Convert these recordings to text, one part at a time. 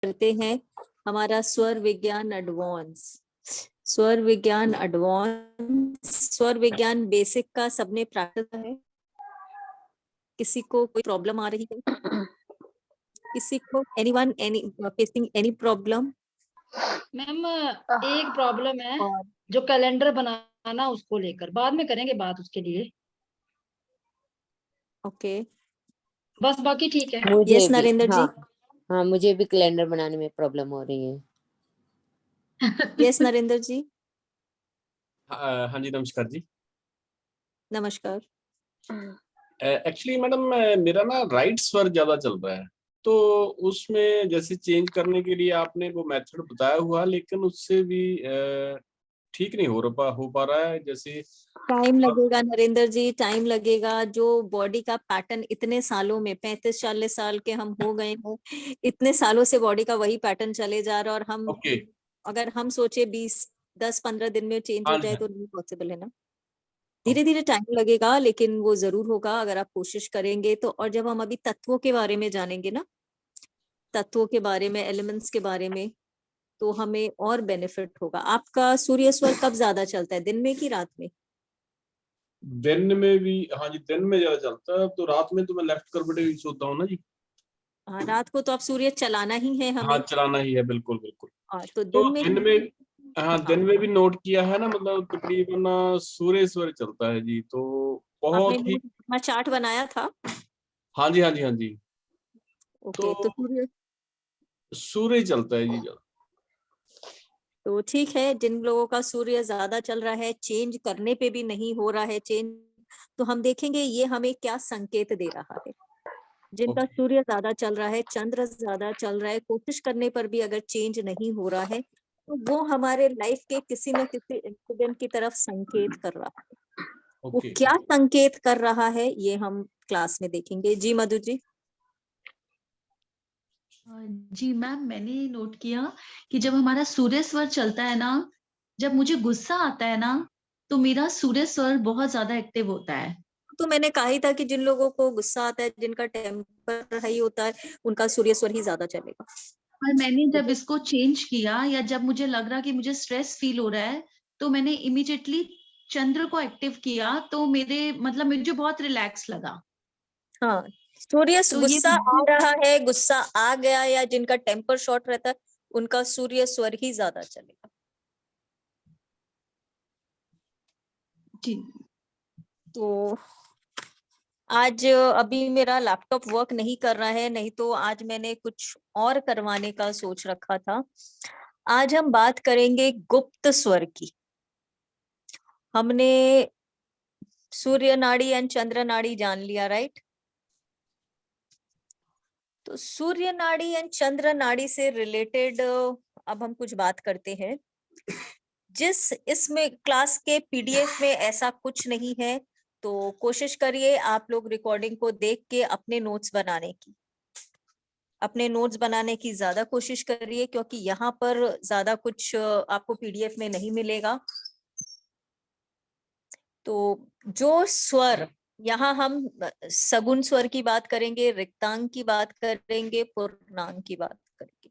करते हैं हमारा स्वर विज्ञान एडवांस। स्वर विज्ञान एडवांस, स्वर विज्ञान बेसिक का सबने प्रैक्टिस है। किसी को कोई प्रॉब्लम आ रही है? किसी को anyone any facing any problem? Ma'am एक प्रॉब्लम है, और जो कैलेंडर बनाना उसको लेकर बाद में करेंगे बात उसके लिए। ओके, बस बाकी ठीक है। मुझे यस भी, नरेंद्र जी। हाँ मुझे भी कैलेंडर बनाने में प्रॉब्लम हो रही है। यस नरेंद्र जी। हाँ जी, नमस्कार जी। नमस्कार। एक्चुअली मैडम मेरा ना राइट स्वर ज्यादा चल रहा है, तो उसमें जैसे चेंज करने के लिए आपने वो मेथड बताया हुआ, लेकिन उससे भी ठीक नहीं हो पा रहा है। जैसे टाइम लगेगा नरेंद्र जी, टाइम लगेगा। जो बॉडी का पैटर्न इतने सालों में, 35-40 साल के हम हो गए हैं, इतने सालों से बॉडी का वही पैटर्न चले जा रहा है, और हम ओके, अगर हम सोचे 10-15 दिन में चेंज हाँ हो जी, जाए हाँ तो नहीं पॉसिबल है ना। धीरे धीरे टाइम लगेगा, लेकिन वो जरूर होगा अगर आप कोशिश करेंगे तो। और जब हम अभी तत्वों के बारे में जानेंगे ना, तत्वों के बारे में, एलिमेंट्स के बारे में, तो हमें और बेनिफिट होगा। आपका सूर्य स्वर कब ज्यादा चलता है, दिन में कि रात में? दिन में भी। हाँ जी, दिन में ज्यादा चलता है, तो रात में तो मैं लेफ्ट करवटे ही सोता हूँ ना जी। हाँ, रात को तो आप सूर्य चलाना ही है हाँ, हमें। चलाना ही है, बिल्कुल बिल्कुल। हाँ, तो तो दिन में दिन में, हाँ हाँ, दिन में भी नोट किया है ना, मतलब तकरीबन सूर्य स्वर चलता है जी, तो आपने बहुत ही। अपना चार्ट बनाया था? हाँ जी, हाँ जी, हाँ जी। ओके, तो तो सूर्य, सूर्य चलता है जी ज्यादा। तो ठीक है। जिन लोगों का सूर्य ज्यादा चल रहा है, चेंज करने पे भी नहीं हो रहा है चेंज, तो हम देखेंगे ये हमें क्या संकेत दे रहा है। जिनका ओके, सूर्य ज्यादा चल रहा है, चंद्र ज्यादा चल रहा है, कोशिश करने पर भी अगर चेंज नहीं हो रहा है, तो वो हमारे लाइफ के किसी न किसी इंसिडेंट की तरफ संकेत कर रहा है। वो ओके। क्या संकेत कर रहा है ये हम क्लास में देखेंगे। जी मधु जी। जी मैम, मैंने नोट किया कि जब हमारा सूर्य स्वर चलता है ना, जब मुझे गुस्सा आता है ना, तो मेरा सूर्य स्वर बहुत ज्यादा एक्टिव होता है। तो मैंने कहा ही था कि जिन लोगों को गुस्सा आता है, जिनका टेम्पर हाई होता है, उनका सूर्य स्वर ही ज्यादा चलेगा। पर मैंने जब इसको चेंज किया, या जब मुझे लग रहा कि मुझे स्ट्रेस फील हो रहा है, तो मैंने इमीडिएटली चंद्र को एक्टिव किया, तो मेरे मतलब मुझे बहुत रिलैक्स लगा। हाँ, सूर्य तो ये गुस्सा आ रहा है, गुस्सा आ गया, या जिनका टेम्पर शॉर्ट रहता है, उनका सूर्य स्वर ही ज्यादा चलेगा। जी तो आज अभी मेरा लैपटॉप वर्क नहीं कर रहा है, नहीं तो आज मैंने कुछ और करवाने का सोच रखा था। आज हम बात करेंगे गुप्त स्वर की। हमने सूर्य नाड़ी एंड चंद्र नाड़ी जान लिया, राइट? तो सूर्य नाड़ी एंड चंद्र नाड़ी से रिलेटेड अब हम कुछ बात करते हैं। जिस इसमें क्लास के पीडीएफ में ऐसा कुछ नहीं है, तो कोशिश करिए आप लोग रिकॉर्डिंग को देख के अपने नोट्स बनाने की, अपने नोट्स बनाने की ज्यादा कोशिश करिए, क्योंकि यहाँ पर ज्यादा कुछ आपको पीडीएफ में नहीं मिलेगा। तो जो स्वर, यहाँ हम सगुण स्वर की बात करेंगे, रिक्तांग की बात करेंगे, पूर्णांग की बात करेंगे।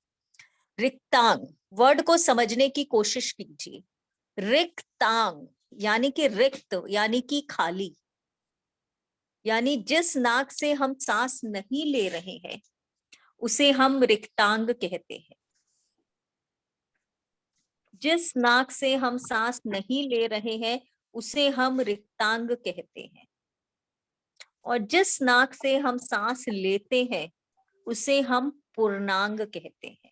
रिक्तांग वर्ड को समझने की कोशिश कीजिए। रिक्तांग यानी कि रिक्त, यानी कि खाली, यानी जिस नाक से हम सांस नहीं ले रहे हैं उसे हम रिक्तांग कहते हैं। जिस नाक से हम सांस नहीं ले रहे हैं उसे हम रिक्तांग कहते हैं, और जिस नाक से हम सांस लेते हैं उसे हम पूर्णांग कहते हैं।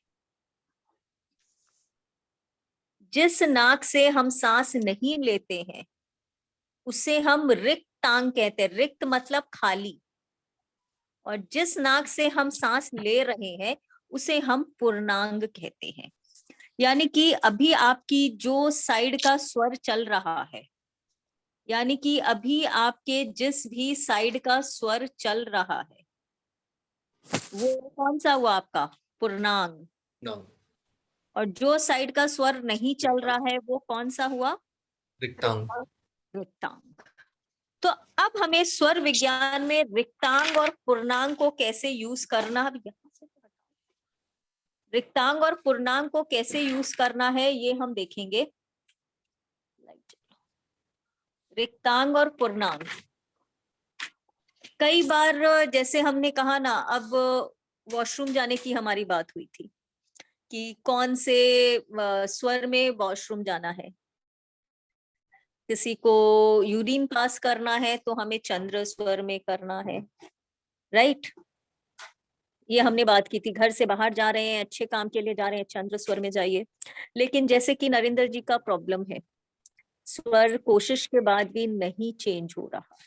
जिस नाक से हम सांस नहीं लेते हैं उसे हम रिक्तांग कहते हैं। रिक्त मतलब खाली, और जिस नाक से हम सांस ले रहे हैं उसे हम पूर्णांग कहते हैं। यानी कि अभी आपकी जो साइड का स्वर चल रहा है, यानी कि अभी आपके जिस भी साइड का स्वर चल रहा है वो कौन सा हुआ आपका? पूर्णांग। और जो साइड का स्वर नहीं चल रहा है वो कौन सा हुआ? रिक्तांग। रिक्तांग। तो अब हमें स्वर विज्ञान में रिक्तांग और पूर्णांग को कैसे यूज करना, अब यहाँ से तो हटाओ। रिक्तांग और पूर्णांग को कैसे यूज करना है ये हम देखेंगे। रिक्तांग और पूर्णांग, कई बार जैसे हमने कहा ना, अब वॉशरूम जाने की हमारी बात हुई थी कि कौन से स्वर में वॉशरूम जाना है। किसी को यूरिन पास करना है तो हमें चंद्र स्वर में करना है, राइट। ये हमने बात की थी, घर से बाहर जा रहे हैं, अच्छे काम के लिए जा रहे हैं, चंद्र स्वर में जाइए। लेकिन जैसे कि नरेंद्र जी का प्रॉब्लम है, स्वर कोशिश के बाद भी नहीं चेंज हो रहा,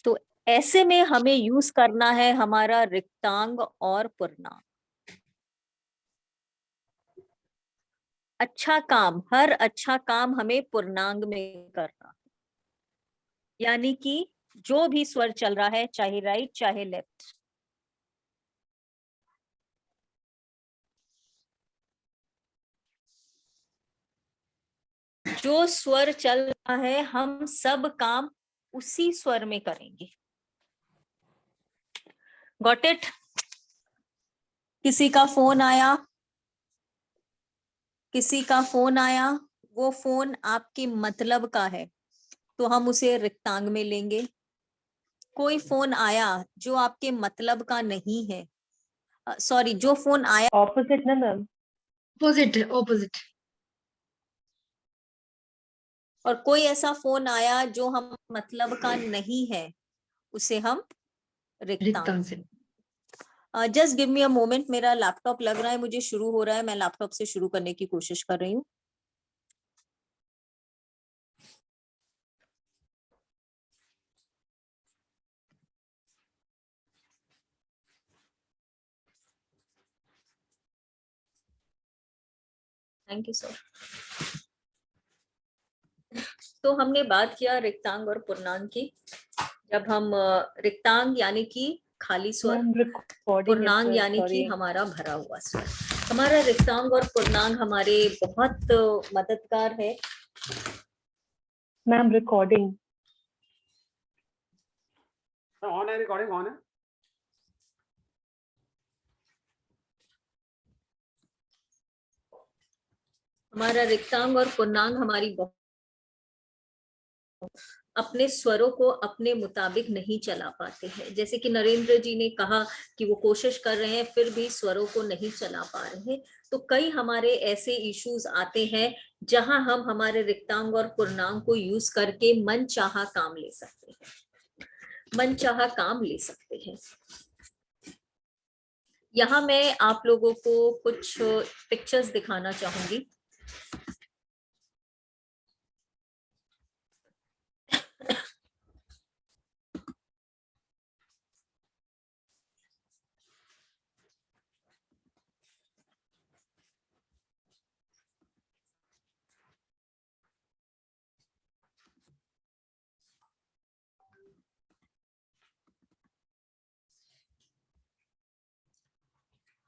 तो ऐसे में हमें यूज करना है हमारा रिक्तांग और पूर्णांग। अच्छा काम, हर अच्छा काम हमें पूर्णांग में करना, यानी कि जो भी स्वर चल रहा है, चाहे राइट चाहे लेफ्ट, जो स्वर चल रहा है हम सब काम उसी स्वर में करेंगे। Got it? किसी का फोन आया, किसी का फोन आया, वो फोन आपके मतलब का है तो हम उसे रिक्तांग में लेंगे। कोई फोन आया जो आपके मतलब का नहीं है, सॉरी, जो फोन आया ऑपोजिट ना मैम, ऑपोजिट ऑपोजिट। और कोई ऐसा फोन आया जो हम मतलब का नहीं है, उसे हम रिक्तांग। रिक्तांग से। Just give me a moment, मेरा लैपटॉप लग रहा है मुझे शुरू हो रहा है, मैं लैपटॉप से शुरू करने की कोशिश कर रही हूँ। Thank you sir. तो हमने बात किया रिक्तांग और पूर्णांग की। जब हम रिक्तांग यानी कि खाली स्वर, मैम रिकॉर्डिंग पूर्णांग यानी कि हमारा भरा हुआ स्वर। हमारा रिक्तांग और पूर्णांग हमारे बहुत मददगार है। मैम रिकॉर्डिंग ऑन है, रिकॉर्डिंग ऑन है। हमारा रिक्तांग और पूर्णांग हमारी अपने स्वरों को अपने मुताबिक नहीं चला पाते हैं। जैसे कि नरेंद्र जी ने कहा कि वो कोशिश कर रहे हैं फिर भी स्वरों को नहीं चला पा रहे हैं। तो कई हमारे ऐसे इश्यूज आते हैं जहां हम हमारे रिक्तांग और पूर्णांग को यूज करके मन चाहा काम ले सकते हैं, मन चाहा काम ले सकते हैं। यहाँ मैं आप लोगों को कुछ पिक्चर्स दिखाना चाहूंगी।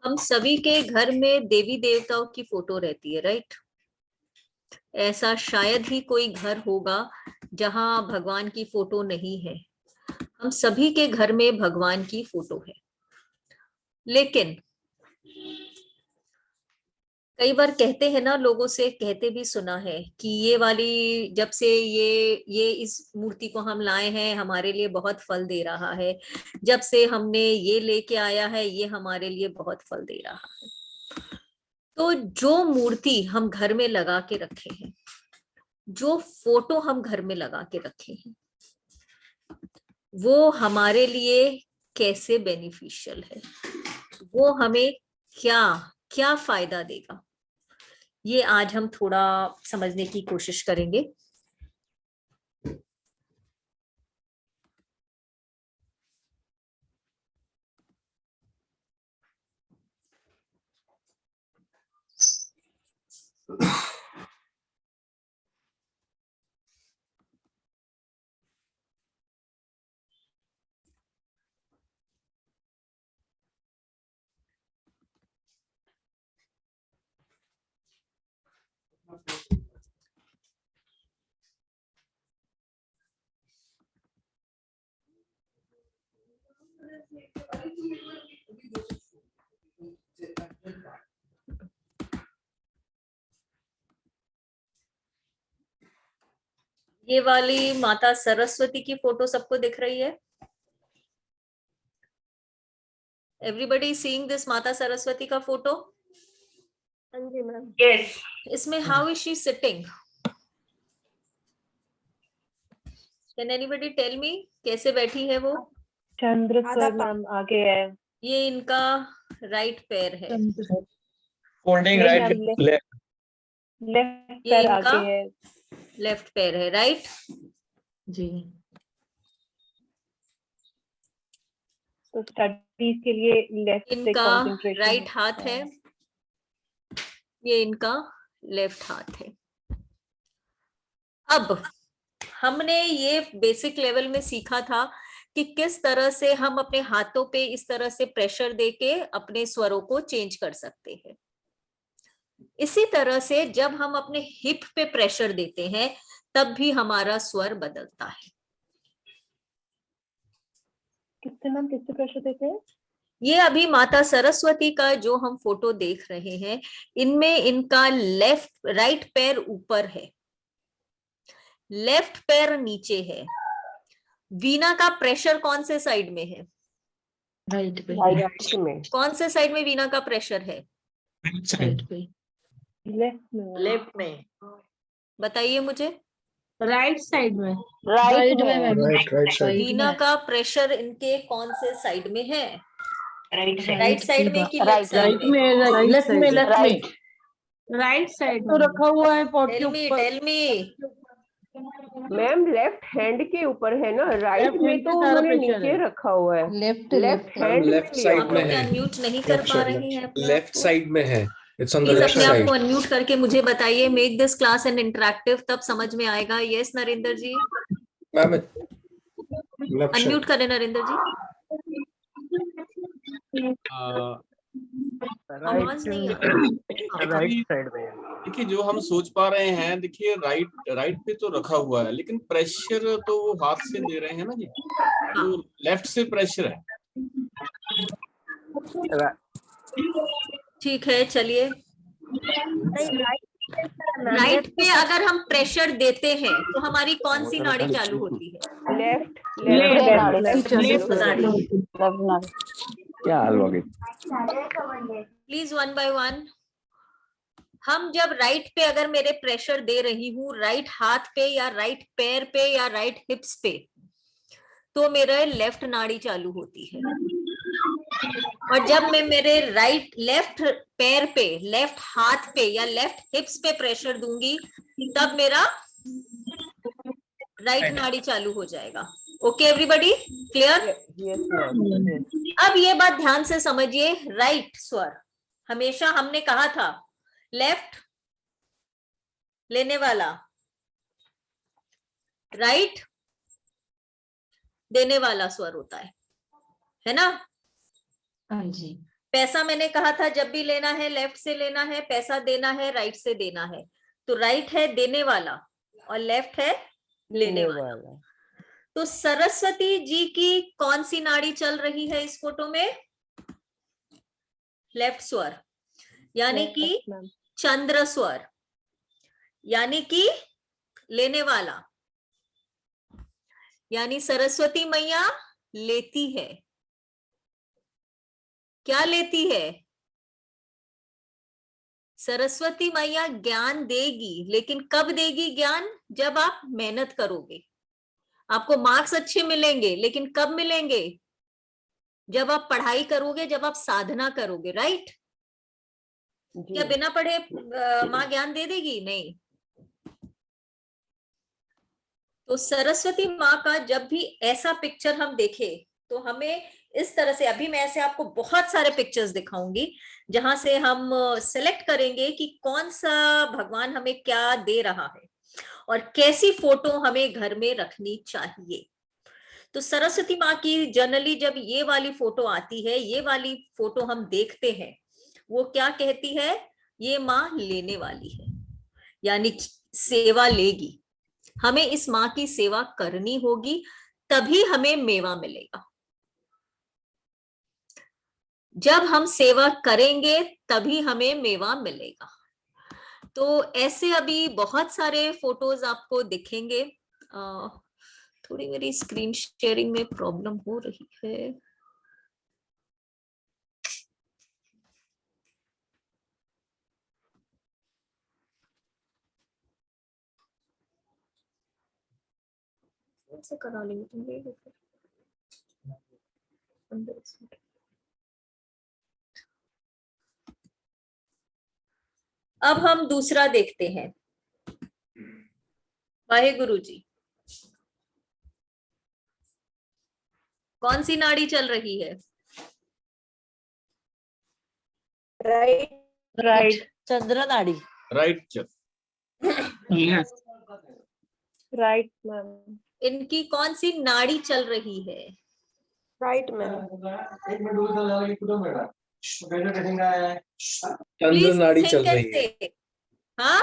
हम सभी के घर में देवी देवताओं की फोटो रहती है, राइट। ऐसा शायद ही कोई घर होगा जहां भगवान की फोटो नहीं है। हम सभी के घर में भगवान की फोटो है। लेकिन कई बार कहते हैं ना, लोगों से कहते भी सुना है कि ये वाली, जब से ये इस मूर्ति को हम लाए हैं हमारे लिए बहुत फल दे रहा है, जब से हमने ये लेके आया है ये हमारे लिए बहुत फल दे रहा है। तो जो मूर्ति हम घर में लगा के रखे हैं, जो फोटो हम घर में लगा के रखे हैं, वो हमारे लिए कैसे बेनिफिशियल है, वो हमें क्या क्या फायदा देगा, ये आज हम थोड़ा समझने की कोशिश करेंगे। ये वाली माता सरस्वती की फोटो सबको दिख रही है? एवरीबडी सीइंग दिस माता सरस्वती का फोटो? Yes. इसमें how is she sitting? Can anybody tell me कैसे बैठी है वो? चंद्र स्वर मैम आगे है। ये इनका राइट पैर है, Holding नहीं right मैम, left. लेफ्ट ये पैर इनका आगे है। लेफ्ट पैर है, राइट? जी। तो स्टडीज के लिए लेफ्ट से इनका कंसंट्रेशन राइट हाथ है, ये इनका लेफ्ट हाथ है। अब हमने ये बेसिक लेवल में सीखा था कि किस तरह से हम अपने हाथों पे इस तरह से प्रेशर देके अपने स्वरों को चेंज कर सकते हैं। इसी तरह से जब हम अपने हिप पे प्रेशर देते हैं तब भी हमारा स्वर बदलता है। किससे मैम किससे प्रेशर देते हैं? ये अभी माता सरस्वती का जो हम फोटो देख रहे हैं, इनमें इनका राइट पैर ऊपर है, लेफ्ट पैर नीचे है। वीणा का प्रेशर कौन से साइड में है? राइट पे। Right में. कौन से साइड में वीणा का प्रेशर है? राइट पे। लेफ्ट में। Left में. बताइए मुझे। Right side में. राइट में मैम। Right side. वीणा का प्रेशर इनके कौन से साइड में है? Right side. राइट साइड में कि लेफ्ट साइड Right में? में. Left में. Left में. Right. Right side तो रखा हुआ है पॉट के ऊपर. Tell me. Ma'am left hand के ऊपर है ना, राइट Left में hand तो पे सारा उन्होंने pressure नीचे है. रखा हुआ है। लेफ्ट लेफ्ट हैंड लेफ्ट में साइड आप में लोग है। अनम्यूट नहीं कर Left पा side, रहे हैं अपने लेफ्ट आप को? साइड में है। It's on the please left अपने आप साइड। को अनम्यूट करके मुझे बताइए। Make this class and interactive, तब समझ में आएगा। यस नरेंद्र जी, मैम लेफ्ट साइड। अनम्यूट करें नरेंद्र जी। आवाज नहीं आ रही। राइट साइड में। देखिए जो हम सोच पा रहे हैं, देखिए राइट पे तो रखा हुआ है, लेकिन प्रेशर तो वो हाथ से दे रहे हैं ना जी, तो लेफ्ट से प्रेशर है। ठीक है, चलिए। राइट पे अगर हम प्रेशर देते हैं तो हमारी कौन सी नाड़ी चालू होती है? लेफ्ट क्या हाल हो गई? Please one by one. हम जब राइट पे अगर मेरे प्रेशर दे रही हूँ, राइट हाथ पे या राइट पैर पे या राइट हिप्स पे, तो मेरा लेफ्ट नाड़ी चालू होती है। और जब मैं मेरे लेफ्ट पैर पे, लेफ्ट हाथ पे या लेफ्ट हिप्स पे प्रेशर दूंगी, तब मेरा राइट नाड़ी चालू हो जाएगा। Okay everybody, clear? अब ये बात ध्यान से समझिए। राइट स्वर हमेशा हमने कहा था लेफ्ट लेने वाला, राइट देने वाला स्वर होता है ना? हाँ जी। पैसा मैंने कहा था जब भी लेना है लेफ्ट से लेना है, पैसा देना है राइट से देना है। तो राइट है देने वाला और लेफ्ट है लेने वाला। तो सरस्वती जी की कौन सी नाड़ी चल रही है इस फोटो में? लेफ्ट स्वर, यानी कि चंद्र स्वर, यानी कि लेने वाला। यानी सरस्वती मैया लेती है। क्या लेती है? सरस्वती मैया ज्ञान देगी, लेकिन कब देगी ज्ञान? जब आप मेहनत करोगे। आपको मार्क्स अच्छे मिलेंगे, लेकिन कब मिलेंगे? जब आप पढ़ाई करोगे, जब आप साधना करोगे, राइट? क्या बिना पढ़े माँ ज्ञान दे देगी? नहीं। तो सरस्वती माँ का जब भी ऐसा पिक्चर हम देखें तो हमें इस तरह से, अभी मैं ऐसे आपको बहुत सारे पिक्चर्स दिखाऊंगी जहां से हम सिलेक्ट करेंगे कि कौन सा भगवान हमें क्या दे रहा है और कैसी फोटो हमें घर में रखनी चाहिए। तो सरस्वती माँ की जनरली जब ये वाली फोटो आती है, ये वाली फोटो हम देखते हैं, वो क्या कहती है? ये माँ लेने वाली है, यानी सेवा लेगी। हमें इस माँ की सेवा करनी होगी, तभी हमें मेवा मिलेगा। जब हम सेवा करेंगे तभी हमें मेवा मिलेगा। तो ऐसे अभी बहुत सारे फोटोज आपको दिखेंगे थोड़ी मेरी स्क्रीन शेयरिंग में प्रॉब्लम हो रही है। कैसे करा लेंगे तुम ले लो फिर। अब हम दूसरा देखते हैं। वाहे गुरु जी, कौन सी नाड़ी चल रही है? राइट चंद्र नाड़ी। राइट चल। Right ma'am. इनकी कौन सी नाड़ी चल रही है? Right ma'am. चंद्र नाड़ी Please चल think रही and है। say। हाँ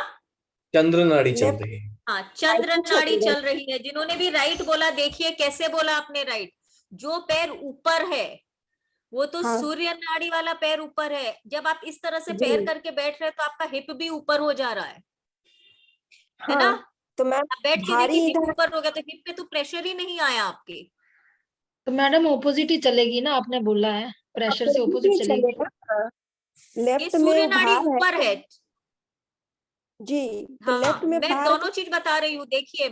चंद्र नाड़ी चल Left- रही है। हाँ, चंद्र Right नाड़ी चल चल रही है। जिन्होंने भी राइट बोला, देखिए कैसे बोला आपने राइट। जो पैर ऊपर है वो तो हाँ। सूर्य नाड़ी वाला पैर ऊपर है। जब आप इस तरह से जी। पैर करके बैठ रहे हैं तो आपका हिप भी ऊपर हो जा रहा है हाँ, ना? तो मैम आप बैठ के भारी देखिए, हिप इधर ऊपर हो गया तो हिप पे तो प्रेशर ही नहीं आया आपके। तो मैडम ऑपोजिट ही चलेगी ना, आपने बोला है प्रेशर से ऑपोजिट भी चलेगी। चलेगा। हाँ। ये लेफ्ट सूर्य में नाड़ी भार है ऊपर है। जी, तो हाँ, लेफ्ट में मैं भार दोनों चीज बता रही हूँ। देखिए,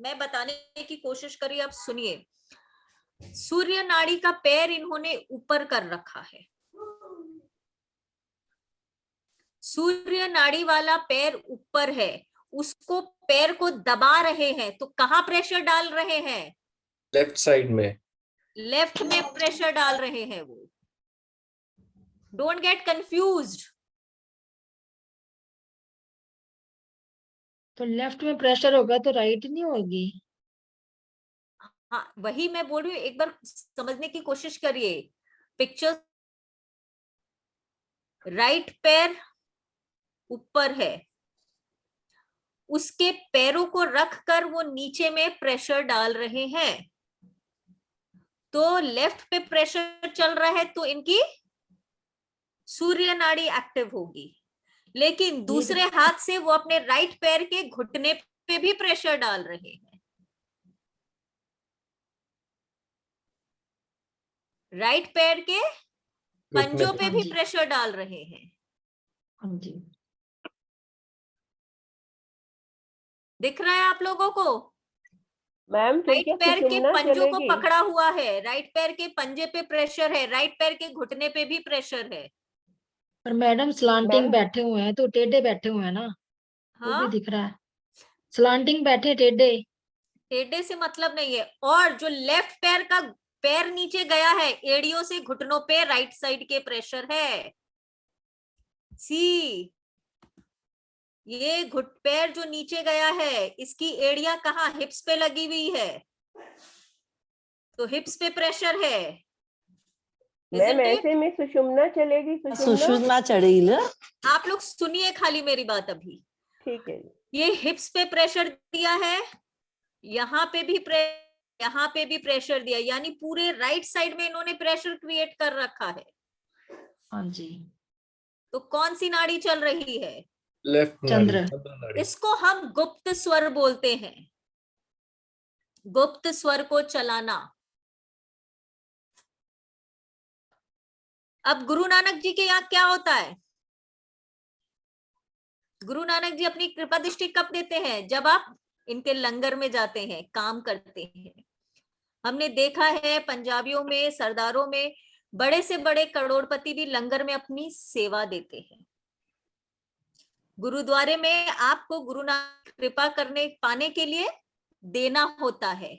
मैं बताने की कोशिश करी, आप सुनिए। सूर्य नाड़ी का पैर इन्होंने ऊपर कर रखा है। सूर्य नाड़ी वाला पैर ऊपर है, उसको पैर को दबा रहे हैं, तो कहाँ प्रेशर डाल रहे हैं? लेफ्ट साइड में। लेफ्ट में प्रेशर डाल रहे हैं वो। Don't get confused. तो लेफ्ट में प्रेशर होगा तो राइट नहीं होगी। हाँ, वही मैं बोल रही हूँ, एक बार समझने की कोशिश करिए। पिक्चर, राइट पैर ऊपर है, उसके पैरों को रखकर वो नीचे में प्रेशर डाल रहे हैं। तो लेफ्ट पे प्रेशर चल रहा है तो इनकी सूर्य नाड़ी एक्टिव होगी। लेकिन दूसरे हाथ से वो अपने राइट पैर के घुटने पे भी प्रेशर डाल रहे हैं। राइट पैर के पंजों पे भी प्रेशर डाल रहे हैं। हाँ जी। दिख रहा है आप लोगों को? मैम फिर राइट क्या पैर के सुषुम्ना पंजों को चलेगी? पकड़ा हुआ है, राइट पैर के पंजे पे प्रेशर है, राइट पैर के घुटने पे भी प्रेशर है। पर मैडम स्लांटिंग मैम बैठे हुए हैं तो टेढ़े बैठे हुए हैं ना, वो भी हाँ, दिख रहा है। स्लांटिंग बैठे टेढ़े। टेढ़े से मतलब नहीं है। और जो लेफ्ट पैर का पैर नीचे गया है, एड़ियों से घुटनों पे राइट साइड के प्रेशर है। सी, ये घुट पैर जो नीचे गया है, इसकी एड़ियां कहाँ? हिप्स पे लगी हुई है, तो हिप्स पे प्रेशर है। मैम ऐसे में सुषुम्ना चलेगी? सुषुम्ना सुषुम्ना चढ़ेल। आप लोग सुनिए खाली मेरी बात अभी। ठीक है। ये हिप्स पे प्रेशर दिया है, यहाँ पे भी यहाँ पे भी प्रेशर दिया, यानी पूरे राइट साइड में इन्होंने प्रेशर क्रिएट कर रखा है। हाँ जी। तो कौन सी नाड़ी चल रही है? लेफ्ट चंद्र। नाड़ी। इसको हम गुप्त स्वर बोलते हैं। गुप्त स्वर को चलाना। अब गुरु नानक जी के यहाँ क्या होता है? गुरु नानक जी अपनी कृपा दृष्टि कब देते हैं? जब आप इनके लंगर में जाते हैं, काम करते हैं। हमने देखा है पंजाबियों में, सरदारों में, बड़े से बड़े करोड़पति भी लंगर में अपनी सेवा देते हैं। गुरुद्वारे में आपको गुरु नानक कृपा करने पाने के लिए देना होता है,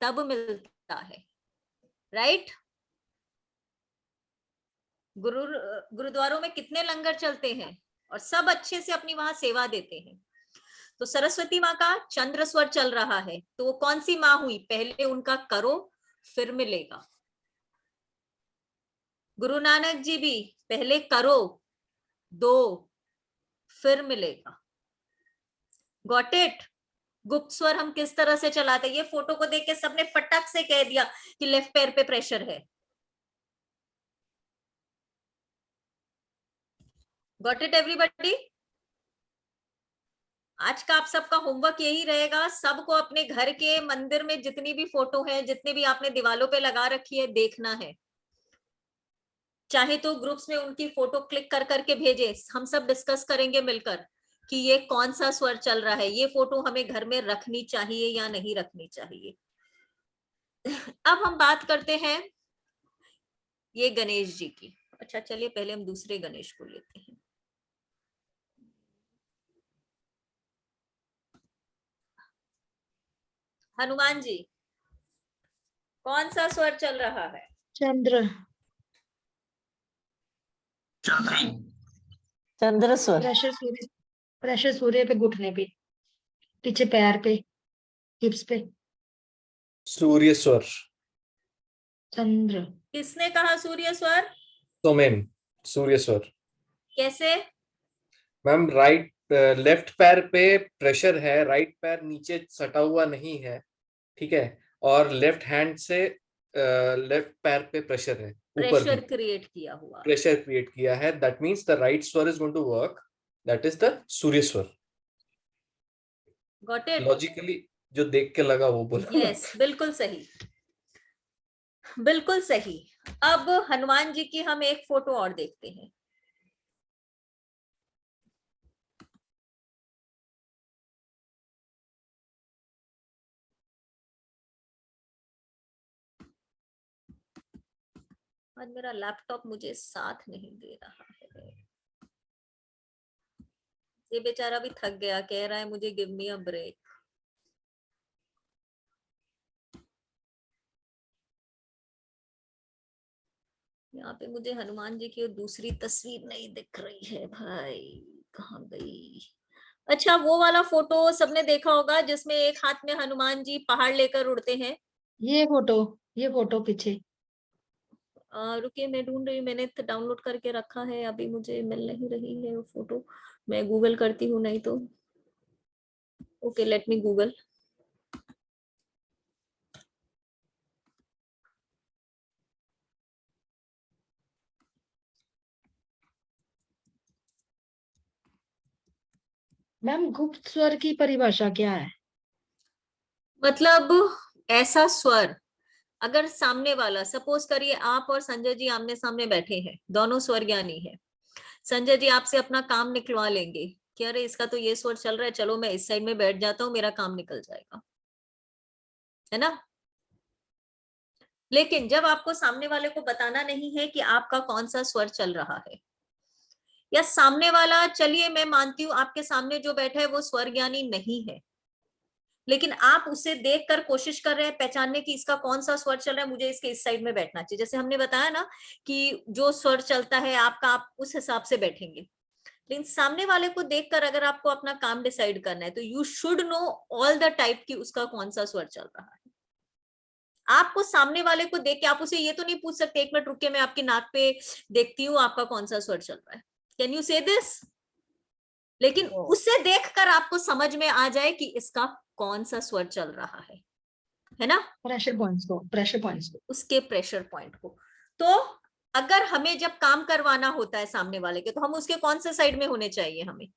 तब मिलता है। राइट? गुरुद्वारों में कितने लंगर चलते हैं और सब अच्छे से अपनी वहां सेवा देते हैं। तो सरस्वती माँ का चंद्र स्वर चल रहा है, तो वो कौन सी माँ हुई? पहले उनका करो फिर मिलेगा। गुरु नानक जी भी पहले करो, दो, फिर मिलेगा। Got it? गुप्त स्वर हम किस तरह से चलाते हैं? ये फोटो को देख के सबने फटाक से कह दिया कि लेफ्ट पैर पे प्रेशर है। Got it everybody? आज का आप सबका होमवर्क यही रहेगा, सबको अपने घर के मंदिर में जितनी भी फोटो है, जितने भी आपने दीवालों पे लगा रखी है, देखना है। चाहे तो ग्रुप्स में उनकी फोटो क्लिक कर करके भेजे, हम सब डिस्कस करेंगे मिलकर कि ये कौन सा स्वर चल रहा है, ये फोटो हमें घर में रखनी चाहिए या नहीं रखनी चाहिए। अब हम बात करते हैं ये गणेश जी की। अच्छा चलिए पहले हम दूसरे गणेश को लेते हैं। हनुमान जी, कौन सा स्वर चल रहा है? चंद्र। चंद्र स्वर। प्रेशर सूर्य पे, घुटने पे, पीछे पैर पे, हिप्स पे। सूर्य स्वर। चंद्र। किसने कहा सूर्य स्वर? तो मैम सूर्य स्वर। कैसे? मैम राइट लेफ्ट पैर पे प्रेशर है, राइट पैर नीचे सटा हुआ नहीं है, ठीक है, और लेफ्ट हैंड से लेफ्ट पैर पे प्रेशर है, ऊपर प्रेशर भी क्रिएट किया हुआ। प्रेशर क्रिएट किया है। That means the right swar is going to work, that is the Surya swar. Got it? Logically जो देख के लगा वो बोला। यस, बिल्कुल सही, बिल्कुल सही। अब हनुमान जी की हम एक फोटो और देखते हैं। आज मेरा लैपटॉप मुझे साथ नहीं दे रहा है, ये बेचारा भी थक गया, कह रहा है मुझे गिव मी अ ब्रेक। यहाँ पे मुझे हनुमान जी की दूसरी तस्वीर नहीं दिख रही है भाई, कहाँ गई? अच्छा वो वाला फोटो सबने देखा होगा जिसमें एक हाथ में हनुमान जी पहाड़ लेकर उड़ते हैं। ये फोटो पीछे। रुकिए मैं ढूंढ रही हूँ, मैंने डाउनलोड करके रखा है, अभी मुझे मिल नहीं रही है वो फोटो, मैं गूगल करती हूँ नहीं तो। Okay let me Google. Ma'am गुप्त स्वर की परिभाषा क्या है? मतलब ऐसा स्वर, अगर सामने वाला, सपोज करिए आप और संजय जी आमने सामने बैठे हैं, दोनों स्वर ज्ञानी है, संजय जी आपसे अपना काम निकलवा लेंगे कि अरे इसका तो ये स्वर चल रहा है, चलो मैं इस साइड में बैठ जाता हूँ, मेरा काम निकल जाएगा, है ना? लेकिन जब आपको सामने वाले को बताना नहीं है कि आपका कौन सा स्वर चल रहा है, या सामने वाला, चलिए मैं मानती हूँ आपके सामने जो बैठा है वो स्वर ज्ञानी नहीं है, लेकिन आप उसे देखकर कोशिश कर रहे हैं पहचानने की इसका कौन सा स्वर चल रहा है, मुझे इसके इस साइड में बैठना चाहिए। जैसे हमने बताया ना कि जो स्वर चलता है आपका, आप उस हिसाब से बैठेंगे। लेकिन सामने वाले को देखकर अगर आपको अपना काम डिसाइड करना है तो you should know all the type की उसका कौन सा स्वर चल रहा है। आपको सामने वाले को देख के आप उसे ये तो नहीं पूछ सकते एक मिनट रुकिए मैं आपकी नाक पे देखती हूँ आपका कौन सा स्वर चल रहा है, कैन यू से दिस? लेकिन उसे देखकर आपको समझ में आ जाए कि इसका कौन सा स्वर चल रहा है ना? प्रेशर पॉइंट्स को उसके प्रेशर पॉइंट को। तो अगर हमें जब काम करवाना होता है सामने वाले के, तो हम उसके कौन से साइड में होने चाहिए हमें?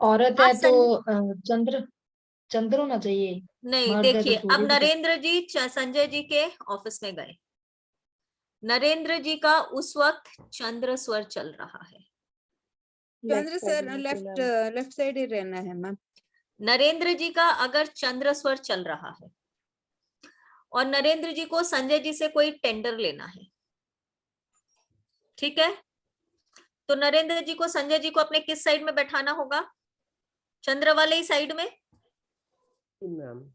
औरत है तो चंद्र होना चाहिए। नहीं, मर्द है तो देखिए अब सूर्य। नरेंद्र जी संजय जी के ऑफिस में गए, नरेंद्र जी का उस वक्त चंद्र स्वर चल रहा है। चंद्र सर लेफ्ट साइड ही रहना है मैम। नरेंद्र जी का अगर चंद्र स्वर चल रहा है और नरेंद्र जी को संजय जी से कोई टेंडर लेना है, ठीक है, तो नरेंद्र जी को संजय जी को अपने किस साइड में बैठाना होगा? चंद्र वाले ही साइड में। मैम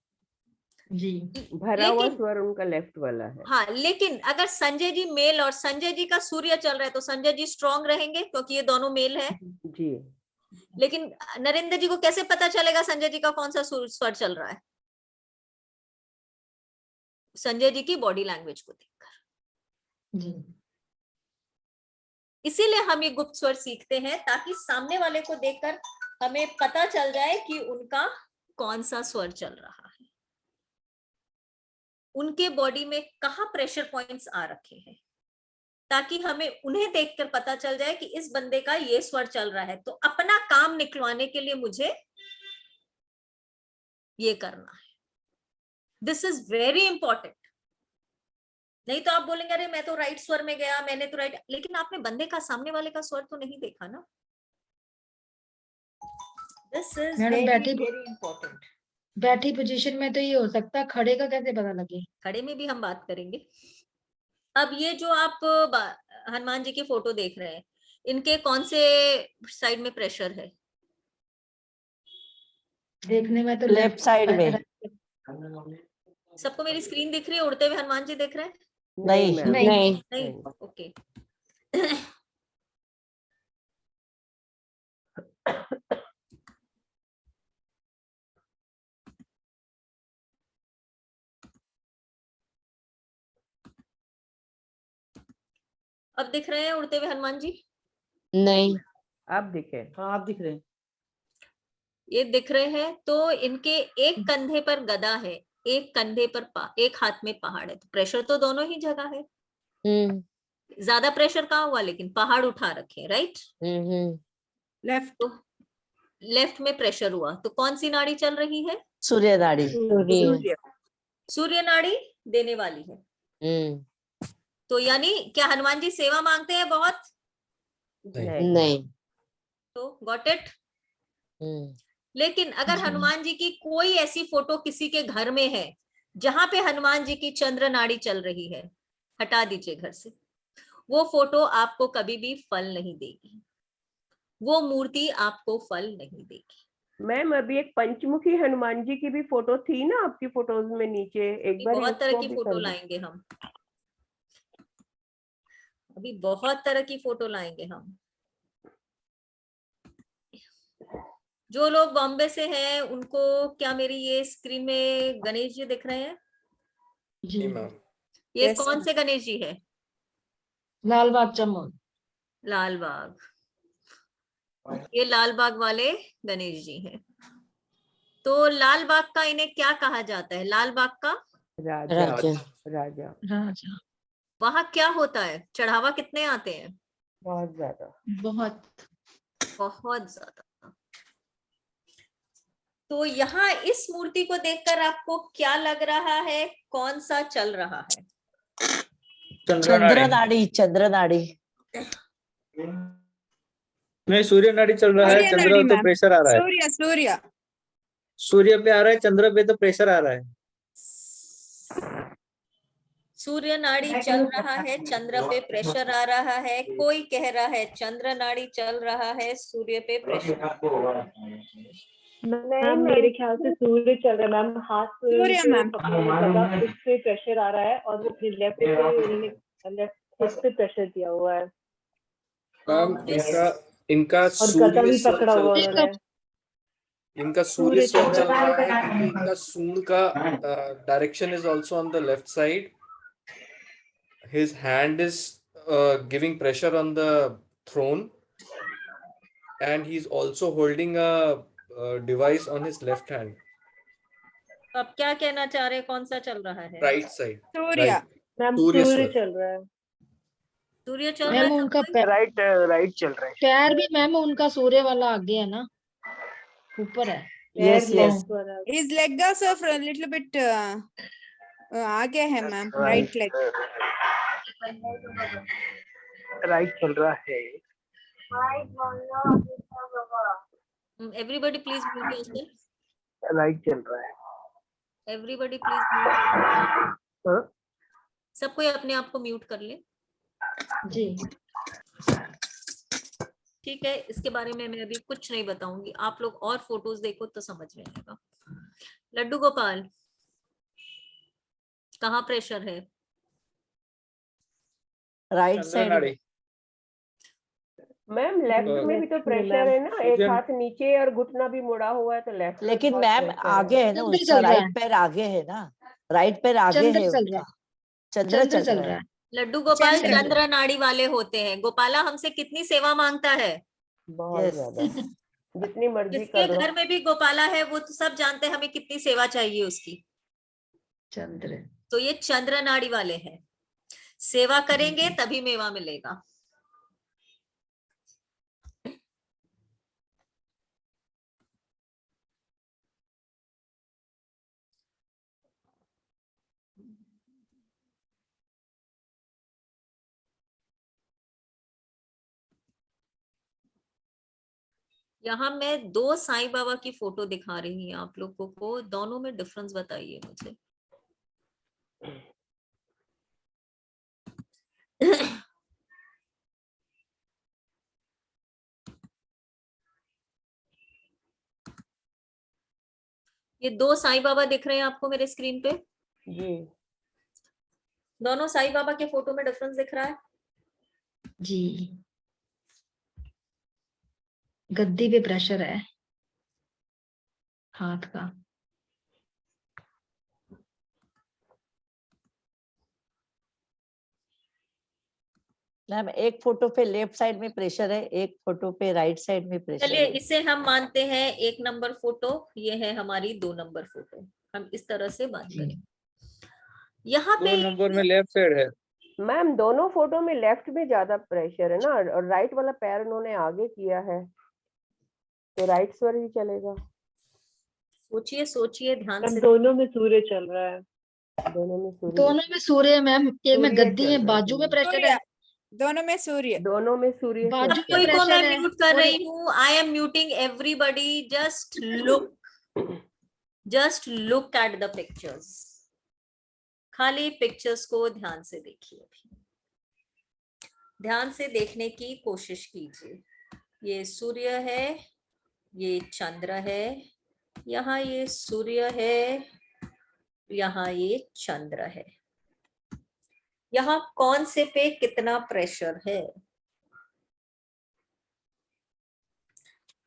जी भरा हुआ स्वर उनका लेफ्ट वाला है। हाँ, लेकिन अगर संजय जी मेल और संजय जी का सूर्य चल रहा है तो संजय जी स्ट्रांग रहेंगे क्योंकि ये दोनों मेल है जी। लेकिन नरेंद्र जी को कैसे पता चलेगा संजय जी का कौन सा स्वर चल रहा है? संजय जी की बॉडी लैंग्वेज को देखकर। जी इसीलिए हम ये गुप्त स्वर सीखते हैं ताकि सामने वाले को देखकर हमें पता चल जाए कि उनका कौन सा स्वर चल रहा है, उनके बॉडी में कहाँ प्रेशर पॉइंट्स आ रखे हैं। ताकि हमें उन्हें देखकर पता चल जाए कि इस बंदे का ये स्वर चल रहा है। तो अपना काम निकलवाने के लिए मुझे ये करना है। This is very important. नहीं तो आप बोलेंगे अरे मैं तो राइट स्वर में गया, मैंने तो राइट, लेकिन आपने बंदे का, सामने वाले का स्वर तो नहीं देखा ना। This is madam, very very important. बैठी पोजीशन में तो ये हो सकता है, खड़े का कैसे पता लगे? खड़े में भी हम बात करेंगे। अब ये जो आप हनुमान जी की फोटो देख रहे हैं, इनके कौन से साइड में प्रेशर है? देखने में तो लेफ्ट साइड में। सबको मेरी स्क्रीन दिख रही है? उड़ते हुए हनुमान जी दिख रहे हैं? नहीं मैम। नहीं नहीं, ओके। अब दिख रहे हैं उड़ते हुए हनुमान जी? नहीं आप दिखे। हाँ आप दिख रहे हैं। ये दिख रहे हैं। तो इनके एक कंधे पर गदा है, एक कंधे पर एक हाथ में पहाड़ है। तो प्रेशर तो दोनों ही जगह है। ज्यादा प्रेशर कहाँ हुआ? लेकिन पहाड़ उठा रखे, राइट? लेफ्ट तो लेफ्ट में प्रेशर हुआ, तो कौन सी नाड़ी चल रही है? सूर्य नाड़ी। सूर्य सूर्य नाड़ी देने वाली है। तो यानी क्या हनुमान जी सेवा मांगते हैं बहुत? नहीं तो गॉट इट। लेकिन अगर हनुमान जी की कोई ऐसी फोटो किसी के घर में है जहां पे हनुमान जी की चंद्र नाड़ी चल रही है, हटा दीजिए घर से। वो फोटो आपको कभी भी फल नहीं देगी, वो मूर्ति आपको फल नहीं देगी। मैम अभी एक पंचमुखी हनुमान जी की भी फोटो थी ना आपकी फोटोज में नीचे, एक बार बहुत तरह उसको की भी फोटो कर दो। लाएंगे हम, अभी बहुत तरह की फोटो लाएंगे हम। जो लोग बॉम्बे से हैं उनको क्या मेरी ये स्क्रीन में गणेश जी दिख रहे हैं? जी मैम। ये Yes, कौन ma'am. से गणेश जी है? लाल बाग चमोल। लाल बाग, ये लाल बाग वाले गणेश जी हैं। तो लाल बाग का इन्हें क्या कहा जाता है? लाल बाग का राजा। राजा राजा राजा। वहां क्या होता है? चढ़ावा कितने आते हैं? बहुत ज्यादा। बहुत। बहुत ज्यादा। तो यहाँ इस मूर्ति को देखकर आपको क्या लग रहा है? कौन सा चल रहा है? चंद्र नाड़ी। चंद्र नाड़ी। नहीं, सूर्य नाड़ी चल रहा है, सूर्य चंद्र नाड़ी तो मैम। प्रेशर आ रहा है। सूर्य सूर्य सूर्य पे आ रहा है, चंद्र पे तो प्रेशर आ रहा है। सूर्य नाड़ी चल रहा है, चंद्र पे प्रेशर आ रहा है। कोई कह रहा है चंद्र नाड़ी चल रहा है, सूर्य पे प्रेशर। मैम मेरे ख्याल से सूर्य चल रहा है मैम। हाथ सूर्य जो मैम। पकड़े जगह उस पे प्रेशर आ रहा है और वो अपने लेफ्ट पे उन्होंने लेफ्ट हिप पे प्रेशर दिया हुआ है मैम इनका और गदा सूर्य भी स्वर पकड़ा चल हुआ रहा है। उन्होंने। इनका सूर्य स्वर चल रहा है क्योंकि इनका सूंड का direction is also on the left side. His hand is giving pressure on the throne, and he's also holding a device on his left hand. अब क्या कहना चाह रहे हैं? कौन सा चल रहा है? Right side. सूर्य Right. मैम सूर्य सूर्य स्वर. चल रहा है। सूर्य चल रहा मैम है। उनका राइट राइट चल रहा है। पैर भी मैम उनका सूर्य वाला आगे है ना, ऊपर है। Yes yes. his leg also a little bit आगे है मैम, राइट लेग। राइट चल रहा है। Everybody please mute yourself. Right चल रहा है। Everybody please mute. हाँ? सब कोई अपने आप को म्यूट कर ले। जी ठीक है, इसके बारे में मैं अभी कुछ नहीं बताऊंगी, आप लोग और फोटोज देखो तो समझ में आएगा। लड्डू गोपाल, कहाँ प्रेशर है? राइट चंद्र साइड। नाड़ी। मैम लेफ्ट में भी तो प्रेशर है ना, एक सूर्य- हाथ नीचे और घुटना भी मुड़ा हुआ है तो लेफ्ट में लेकिन बहुत मैम pressure है। आगे है ना, चंद्र उसका चल रहा है। राइट पैर आगे है ना, राइट पैर आगे चंद्र है चल रहा उसका। है। चंद्र चंद्र चल रहा है। लड्डू गोपाल चंद्र। चंद्र नाड़ी वाले होते हैं। गोपाला हमसे कितनी सेवा मांगता है? बहुत Yes. ज्यादा। जितनी मर्जी जिसके कर लो। घर में भी गोपाला है वो तो सब जानते हैं हमें कितनी सेवा चाहिए उसकी। चंद्र। तो ये चंद्र नाड़ी वाले हैं। सेवा करेंगे तभी मेवा मिलेगा। यहाँ मैं 2 साईं बाबा की फोटो दिखा रही हूँ आप लोगों को, दोनों में डिफरेंस बताइए मुझे। ये 2 साईं बाबा दिख रहे हैं आपको मेरे स्क्रीन पे? जी दोनों साईं बाबा के फोटो में डिफरेंस दिख रहा है? जी, गद्दी पे प्रेशर है हाथ का। मैम एक फोटो पे लेफ्ट साइड में प्रेशर है, एक फोटो पे राइट साइड में प्रेशर चलिए है। इसे हम मानते हैं 1 नंबर फोटो, ये है हमारी 2 नंबर फोटो, हम इस तरह से बात जी। करें। यहाँ 2 पे नंबर में लेफ्ट साइड है। मैम, दोनों फोटो में लेफ्ट में ज्यादा प्रेशर है ना, और राइट वाला पैर उन्होंने आगे किया है, तो राइट स्वर ही चलेगा। सोचिए सोचिए ध्यान मैम से। दोनों में सूर्य चल रहा है। दोनों में सूर्य, दोनों में सूर्य है मैम, एक में सूर्य गद्दी चल है, रहा है बाजू में प्रेशर सूर्य, है, दोनों में सूर्य। दोनों में सूर्य बाजू अब चलता में कोई को मैं प्रेशर है म्यूट कर और रही हूँ, I am muting everybody, just look at the pictures, खाली पिक्चर्स को ध्यान से देखिए, ध्यान से देखने की कोशिश कीजिए। ये सूर्य है, ये चंद्र है, यहाँ ये सूर्य है, यहाँ ये चंद्र है। यहाँ कौन से पे कितना प्रेशर है?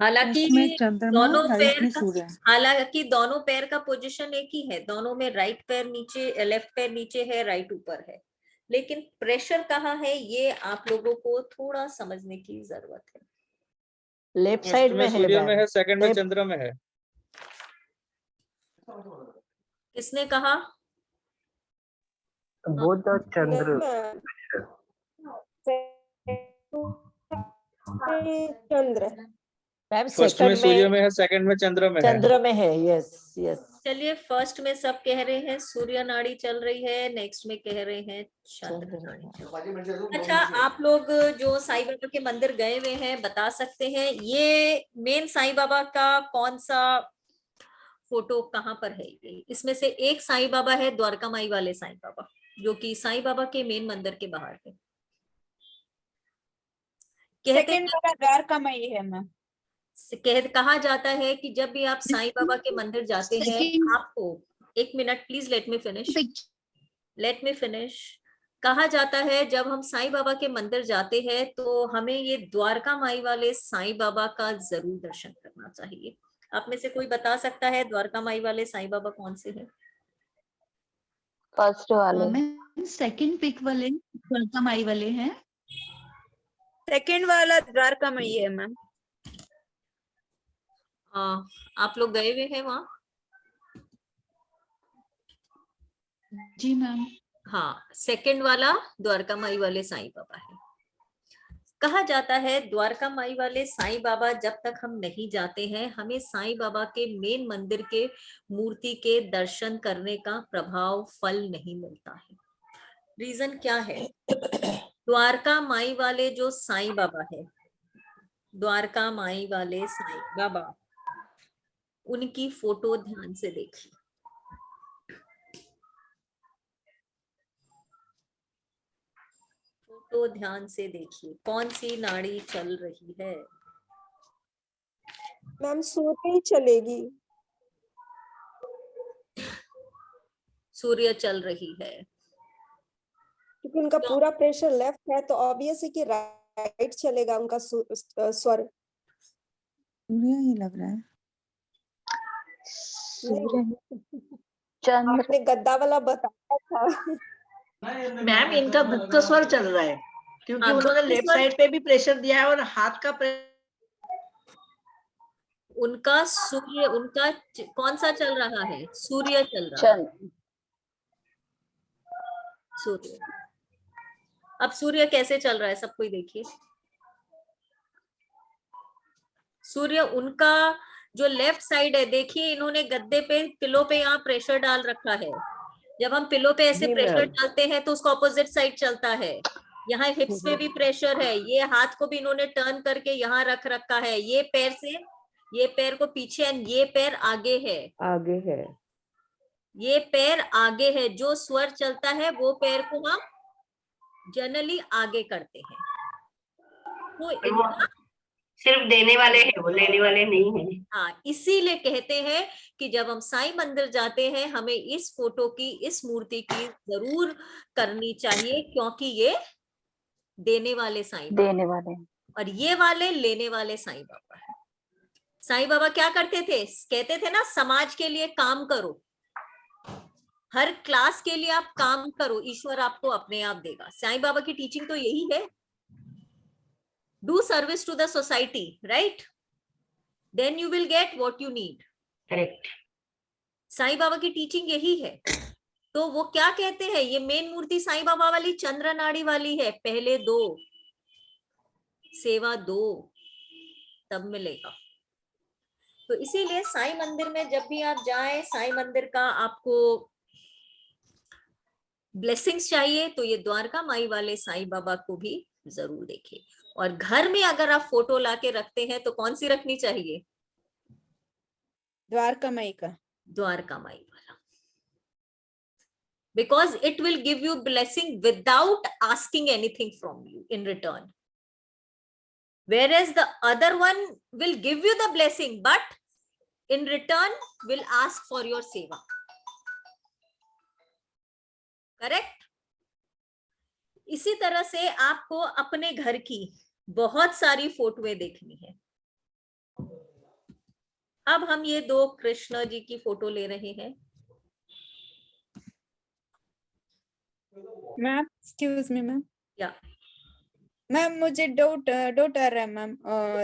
हालांकि दोनों पैर का, हालांकि दोनों पैर का पोजीशन एक ही है, दोनों में राइट पैर नीचे, लेफ्ट पैर नीचे है, राइट ऊपर है, लेकिन प्रेशर कहाँ है ये आप लोगों को थोड़ा समझने की जरूरत है। लेफ्ट फर्स्ट साइड में में है सूर्य में मैम। है, सेकंड में चंद्र में है। किसने कहा? Both the Chandra Chandra. Ma'am first में सेकंड सूर्य में में है, सेकंड में चंद्र में है। चंद्र में है। Yes yes. चलिए फर्स्ट में सब कह रहे हैं सूर्य नाड़ी चल रही है, नेक्स्ट में कह रहे हैं चंद्र नाड़ी चल रही है। अच्छा, आप लोग जो साईं बाबा के मंदिर गए हुए हैं बता सकते हैं ये मेन साईं बाबा का कौन सा फोटो कहाँ पर है? ये इसमें से एक साईं बाबा है द्वारका माई वाले साईं बाबा, जो कि साईं बाबा के मेन मंदिर के बाहर है। कहते सेकंड वाला द्वारका माई है मैम। कहा जाता है कि जब भी आप साईं बाबा के मंदिर जाते हैं Second- आपको, एक minute please let me finish. कहा जाता है जब हम साईं बाबा के मंदिर जाते हैं तो हमें ये द्वारका माई वाले साईं बाबा का जरूर दर्शन करना चाहिए। आप में से कोई बता सकता है द्वारका माई वाले साईं बाबा कौन से हैं? फर्स्ट वाले। सेकंड पिक वाले द्वारका माई वाले हैं। सेकंड वाला द्वारका माई है मैम। आप लोग गए हुए हैं वहां? जी मैम। हाँ, सेकंड वाला द्वारका माई वाले साईं बाबा है। कहा जाता है द्वारका माई वाले साईं बाबा जब तक हम नहीं जाते हैं हमें साईं बाबा के मेन मंदिर के मूर्ति के दर्शन करने का प्रभाव फल नहीं मिलता है। रीजन क्या है? द्वारका माई वाले जो साईं बाबा है, द्वारका माई वाले साईं बाबा, उनकी फोटो ध्यान से देखिए। फोटो ध्यान से देखिए, कौन सी नाड़ी चल रही है? मैम सूर्य ही चलेगी। सूर्य चल रही है, क्योंकि उनका पूरा प्रेशर लेफ्ट है तो ऑब्वियस है कि राइट चलेगा उनका स्वर। ही लग रहा है। आपने गद्दा वाला बताया था। मैम इनका गुप्त स्वर चल रहा है क्योंकि हाँ, उन्होंने गुप्त लेफ्ट स्वर- साइड पे भी प्रेशर दिया है और हाथ का उनका सूर्य, उनका कौन सा चल रहा है? सूर्य चल रहा है, सूर्य। अब सूर्य कैसे चल रहा है सब कोई देखिए। सूर्य उनका जो लेफ्ट साइड है, देखिए इन्होंने गद्दे पे पिलो पे यहाँ प्रेशर डाल रखा है। जब हम पिलो पे ऐसे जी प्रेशर मैम। डालते हैं तो उसका ऑपोजिट साइड चलता है। यहाँ हिप्स पे भी प्रेशर है। ये हाथ को भी इन्होंने टर्न करके यहाँ रख रखा है। ये पैर से, ये पैर को पीछे एंड ये पैर आगे है। आगे है। ये पैर आगे है। जो स्वर चलता है वो पैर को हम जनरली आगे करते हैं। तो इनका सिर्फ देने वाले हैं, वो लेने वाले नहीं है। हाँ, इसीलिए कहते हैं कि जब हम साईं मंदिर जाते हैं हमें इस फोटो की, इस मूर्ति की जरूर करनी चाहिए, क्योंकि ये देने वाले साईं बाबा, देने वाले और ये वाले लेने वाले साईं बाबा है। साईं बाबा क्या करते थे? कहते थे ना, समाज के लिए काम करो, हर क्लास के लिए आप काम करो, ईश्वर आपको अपने आप देगा। साईं बाबा की टीचिंग तो यही है, do service to the society, right? Then you will get what you need. Correct. Sai Baba की टीचिंग यही है। तो वो क्या कहते हैं, ये मेन मूर्ति साईं बाबा वाली चंद्र नाड़ी वाली है। पहले दो, सेवा दो, तब मिलेगा। तो इसीलिए साईं मंदिर में जब भी आप जाएं, साईं मंदिर का आपको ब्लेसिंग्स चाहिए तो ये द्वारका माई वाले साईं बाबा को भी जरूर देखें। और घर में अगर आप फोटो लाके रखते हैं तो कौन सी रखनी चाहिए? द्वारका माई का, द्वारका माई वाला, because it will give you blessing without asking anything from you in return, whereas the other one will give you the blessing but in return will ask for your seva. Correct? इसी तरह से आपको अपने घर की बहुत सारी फोटोएं देखनी है। अब हम ये दो कृष्ण जी की फोटो ले रहे हैं। Ma'am excuse me ma'am. या मैम मुझे डाउट आ रहा है मैम,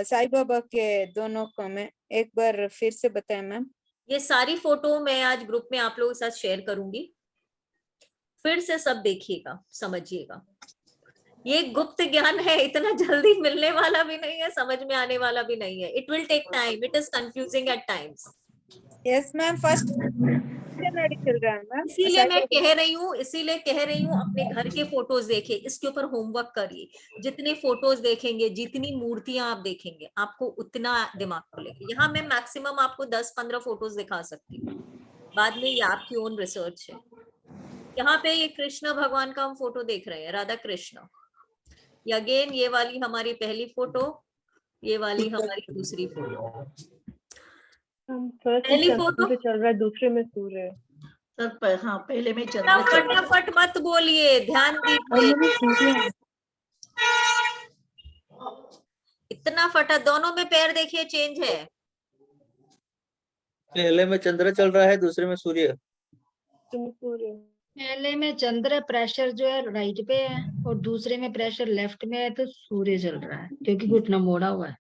साईं बाबा के दोनों को मैं एक बार फिर से बताएं मैम। ये सारी फोटो मैं आज ग्रुप में आप लोगों के साथ शेयर करूंगी, फिर से सब देखिएगा, समझिएगा। ये गुप्त ज्ञान है, इतना जल्दी मिलने वाला भी नहीं है, समझ में आने वाला भी नहीं है। It will take time, it is confusing at times. Yes ma'am, first चल रहा है मैम। इसीलिए मैं कह रही हूँ अपने घर के फोटोज देखिए, इसके ऊपर होमवर्क करिए। जितने फोटोज देखेंगे, जितनी मूर्तियां आप देखेंगे, आपको उतना दिमाग खुलेगा। यहाँ मैं मैक्सिमम आपको 10-15 फोटोज दिखा सकती हूँ, बाद में ये आपकी ओन रिसर्च है। यहाँ पे ये कृष्ण भगवान का हम फोटो देख रहे हैं, राधा कृष्ण। अगेन ये वाली हमारी पहली फोटो, ये वाली हमारी दूसरी फोटो। पहली फोटो चल रहा है, दूसरे में सूर्य है। सर हाँ, पहले में चंद्र। फटाफट मत बोलिए, ध्यान दीजिए। इतना फटा, दोनों में पैर देखिए चेंज है। पहले में चंद्र चल रहा है, दूसरे में सूर्य। पहले में चंद्र प्रेशर जो है राइट पे है और दूसरे में प्रेशर लेफ्ट में है, तो सूर्य चल रहा है क्योंकि घुटना मोड़ा हुआ है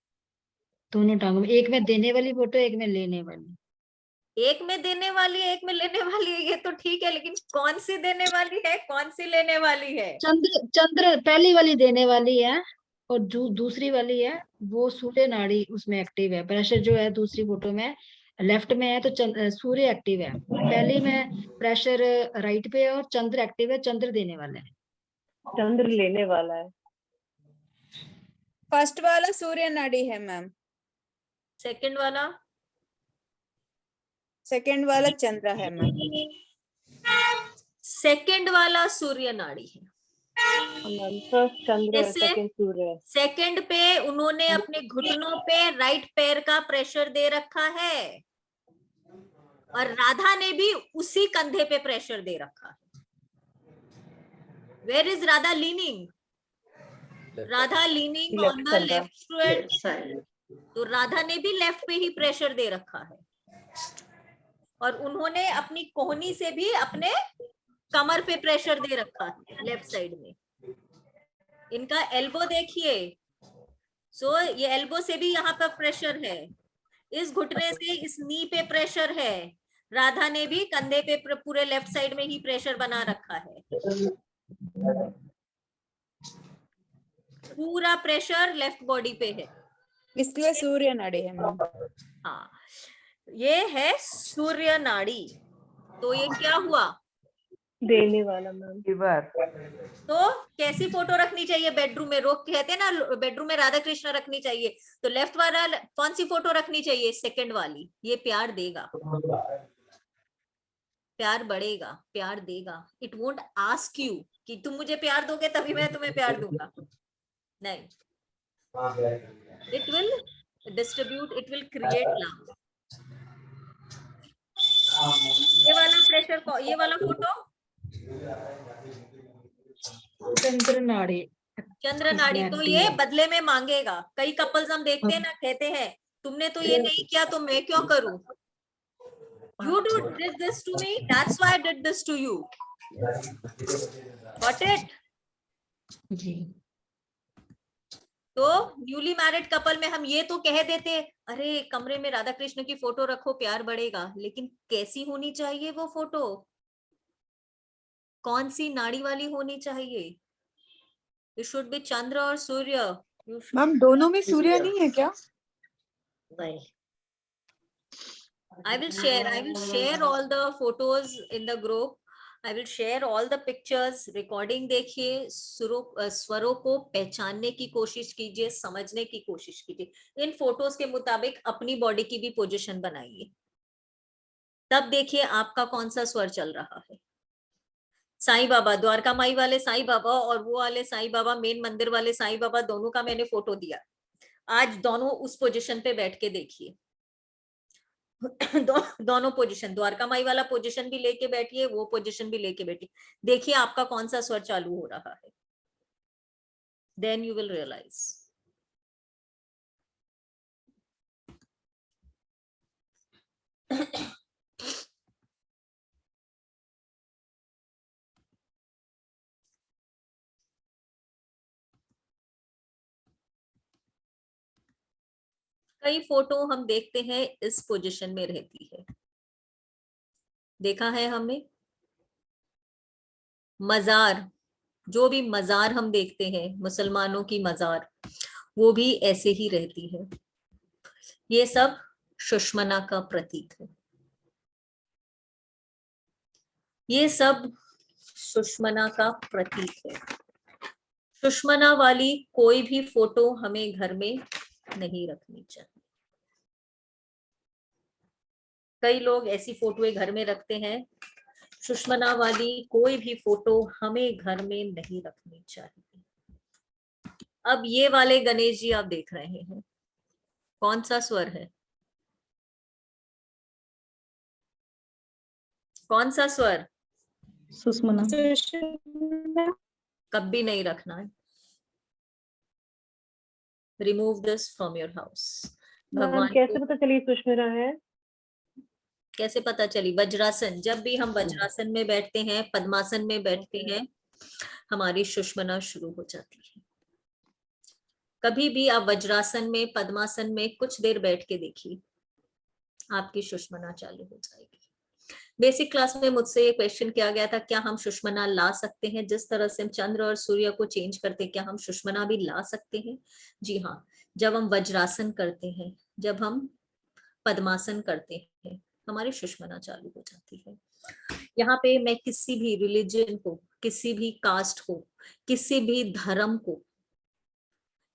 दोनों टांगों में। एक में देने वाली फोटो, एक में लेने वाली। एक में देने वाली है, एक में लेने वाली है, ये तो ठीक है, लेकिन कौन सी देने वाली है, कौन सी लेने वाली है? चंद्र पहली वाली देने वाली है और जो दूसरी वाली है वो सूर्य नाड़ी उसमें एक्टिव है। प्रेशर जो है दूसरी फोटो में लेफ्ट में है, तो सूर्य एक्टिव है। पहली में प्रेशर राइट पे है और चंद्र एक्टिव है, चंद्र देने वाला है, चंद्र लेने वाला है। फर्स्ट वाला सूर्य नाड़ी है मैम, सेकंड वाला चंद्र है मैम। सेकंड वाला सूर्य नाड़ी है। फर्स्ट चंद्र है, जैसे सेकंड सूर्य है। सेकंड पे उन्होंने अपने घुटनों पे राइट पैर का प्रेशर दे रखा है और राधा ने भी उसी कंधे पे प्रेशर दे रखा है। Where is Radha leaning? Radha leaning on the left side. तो राधा ने भी लेफ्ट पे ही प्रेशर दे रखा है और उन्होंने अपनी कोहनी से भी अपने कमर पे प्रेशर दे रखा है लेफ्ट साइड में। इनका एल्बो देखिए, सो ये एल्बो से भी यहाँ पर प्रेशर है, इस घुटने से इस नी पे प्रेशर है। राधा ने भी कंधे पे पूरे लेफ्ट साइड में ही प्रेशर बना रखा है। पूरा प्रेशर लेफ्ट बॉडी पे है। इसलिए सूर्य नाड़ी है मैम। हाँ, ये है सूर्य नाड़ी। तो ये क्या हुआ? देने वाला मैम। गिवर। तो कैसी फोटो रखनी चाहिए बेडरूम में? रोक कहते हैं ना, बेडरूम में राधा कृष्ण रखनी चाहिए, तो लेफ्ट वाला कौन सी फोटो रखनी चाहिए? सेकंड वाली। ये प्यार देगा, प्यार बढ़ेगा, प्यार देगा। इट वोंट आस्क यू कि तुम मुझे प्यार दोगे तभी मैं तुम्हें प्यार दूंगा, नहीं। It will distribute, it will create love. ये वाला प्रेशर, ये वाला फोटो चंद्र नाड़ी। चंद्र नाड़ी, तो ये बदले में मांगेगा। कई कपल्स हम देखते हैं ना, कहते हैं तुमने तो ये नहीं किया तो मैं क्यों करूं? You did this to me, that's why I did this to you. Got it? जी। तो न्यूली मैरिड कपल में हम ये तो कह देते, अरे कमरे में राधा कृष्ण की फोटो रखो प्यार बढ़ेगा, लेकिन कैसी होनी चाहिए वो फोटो? कौन सी नाड़ी वाली होनी चाहिए? It should be चंद्र और सूर्य। मैम दोनों में सूर्य नहीं है क्या? नहीं। I will share all the photos in the group. I will share all the pictures. Recording देखिए, स्वरों को पहचानने की कोशिश कीजिए, समझने की कोशिश कीजिए। इन फोटोज के मुताबिक अपनी बॉडी की भी पोजीशन बनाइए, तब देखिए आपका कौन सा स्वर चल रहा है। साईं बाबा, द्वारका माई वाले साईं बाबा और वो वाले साईं बाबा, मेन मंदिर वाले साईं बाबा, दोनों का मैंने फोटो दिया। आज दोनों उस पोजीशन पे बैठ के देखिए। दोनों पोजीशन, द्वारका माई वाला पोजीशन भी लेके बैठिए, वो पोजीशन भी लेके बैठिए। देखिए आपका कौन सा स्वर चालू हो रहा है। Then you will realise. कई फोटो हम देखते हैं इस पोजीशन में रहती है, देखा है हमने। मजार, जो भी मजार हम देखते हैं, मुसलमानों की मजार, वो भी ऐसे ही रहती है। ये सब सुषमना का प्रतीक है। ये सब सुषमना का प्रतीक है। सुषमना वाली कोई भी फोटो हमें घर में नहीं रखनी चाहिए। कई लोग ऐसी फोटोएं घर में रखते हैं, सुषमना वाली कोई भी फोटो हमें घर में नहीं रखनी चाहिए। अब ये वाले गणेश जी आप देख रहे हैं, कौन सा स्वर है? कौन सा स्वर? सुषमना। कभी नहीं रखना है। Remove this from your house. भगवान कैसे पता चली सुषमना है? कैसे पता चली? वज्रासन, जब भी हम वज्रासन में बैठते हैं, पद्मासन में बैठते हैं, हमारी सुषमना शुरू हो जाती है। कभी भी आप वज्रासन में, पद्मासन में कुछ देर बैठ के देखिए, आपकी सुषमना चालू हो जाएगी। बेसिक क्लास में मुझसे ये क्वेश्चन किया गया था, क्या हम सुषमना ला सकते हैं? जिस तरह से हम चंद्र और सूर्य को चेंज करते हैं, क्या हम सुषमना भी ला सकते हैं? जी हाँ, जब हम वज्रासन करते हैं, जब हम पद्मासन करते हैं, हमारी सुषमना चालू हो जाती है। यहाँ पे मैं किसी भी रिलीजन को, किसी भी कास्ट को, किसी भी धर्म को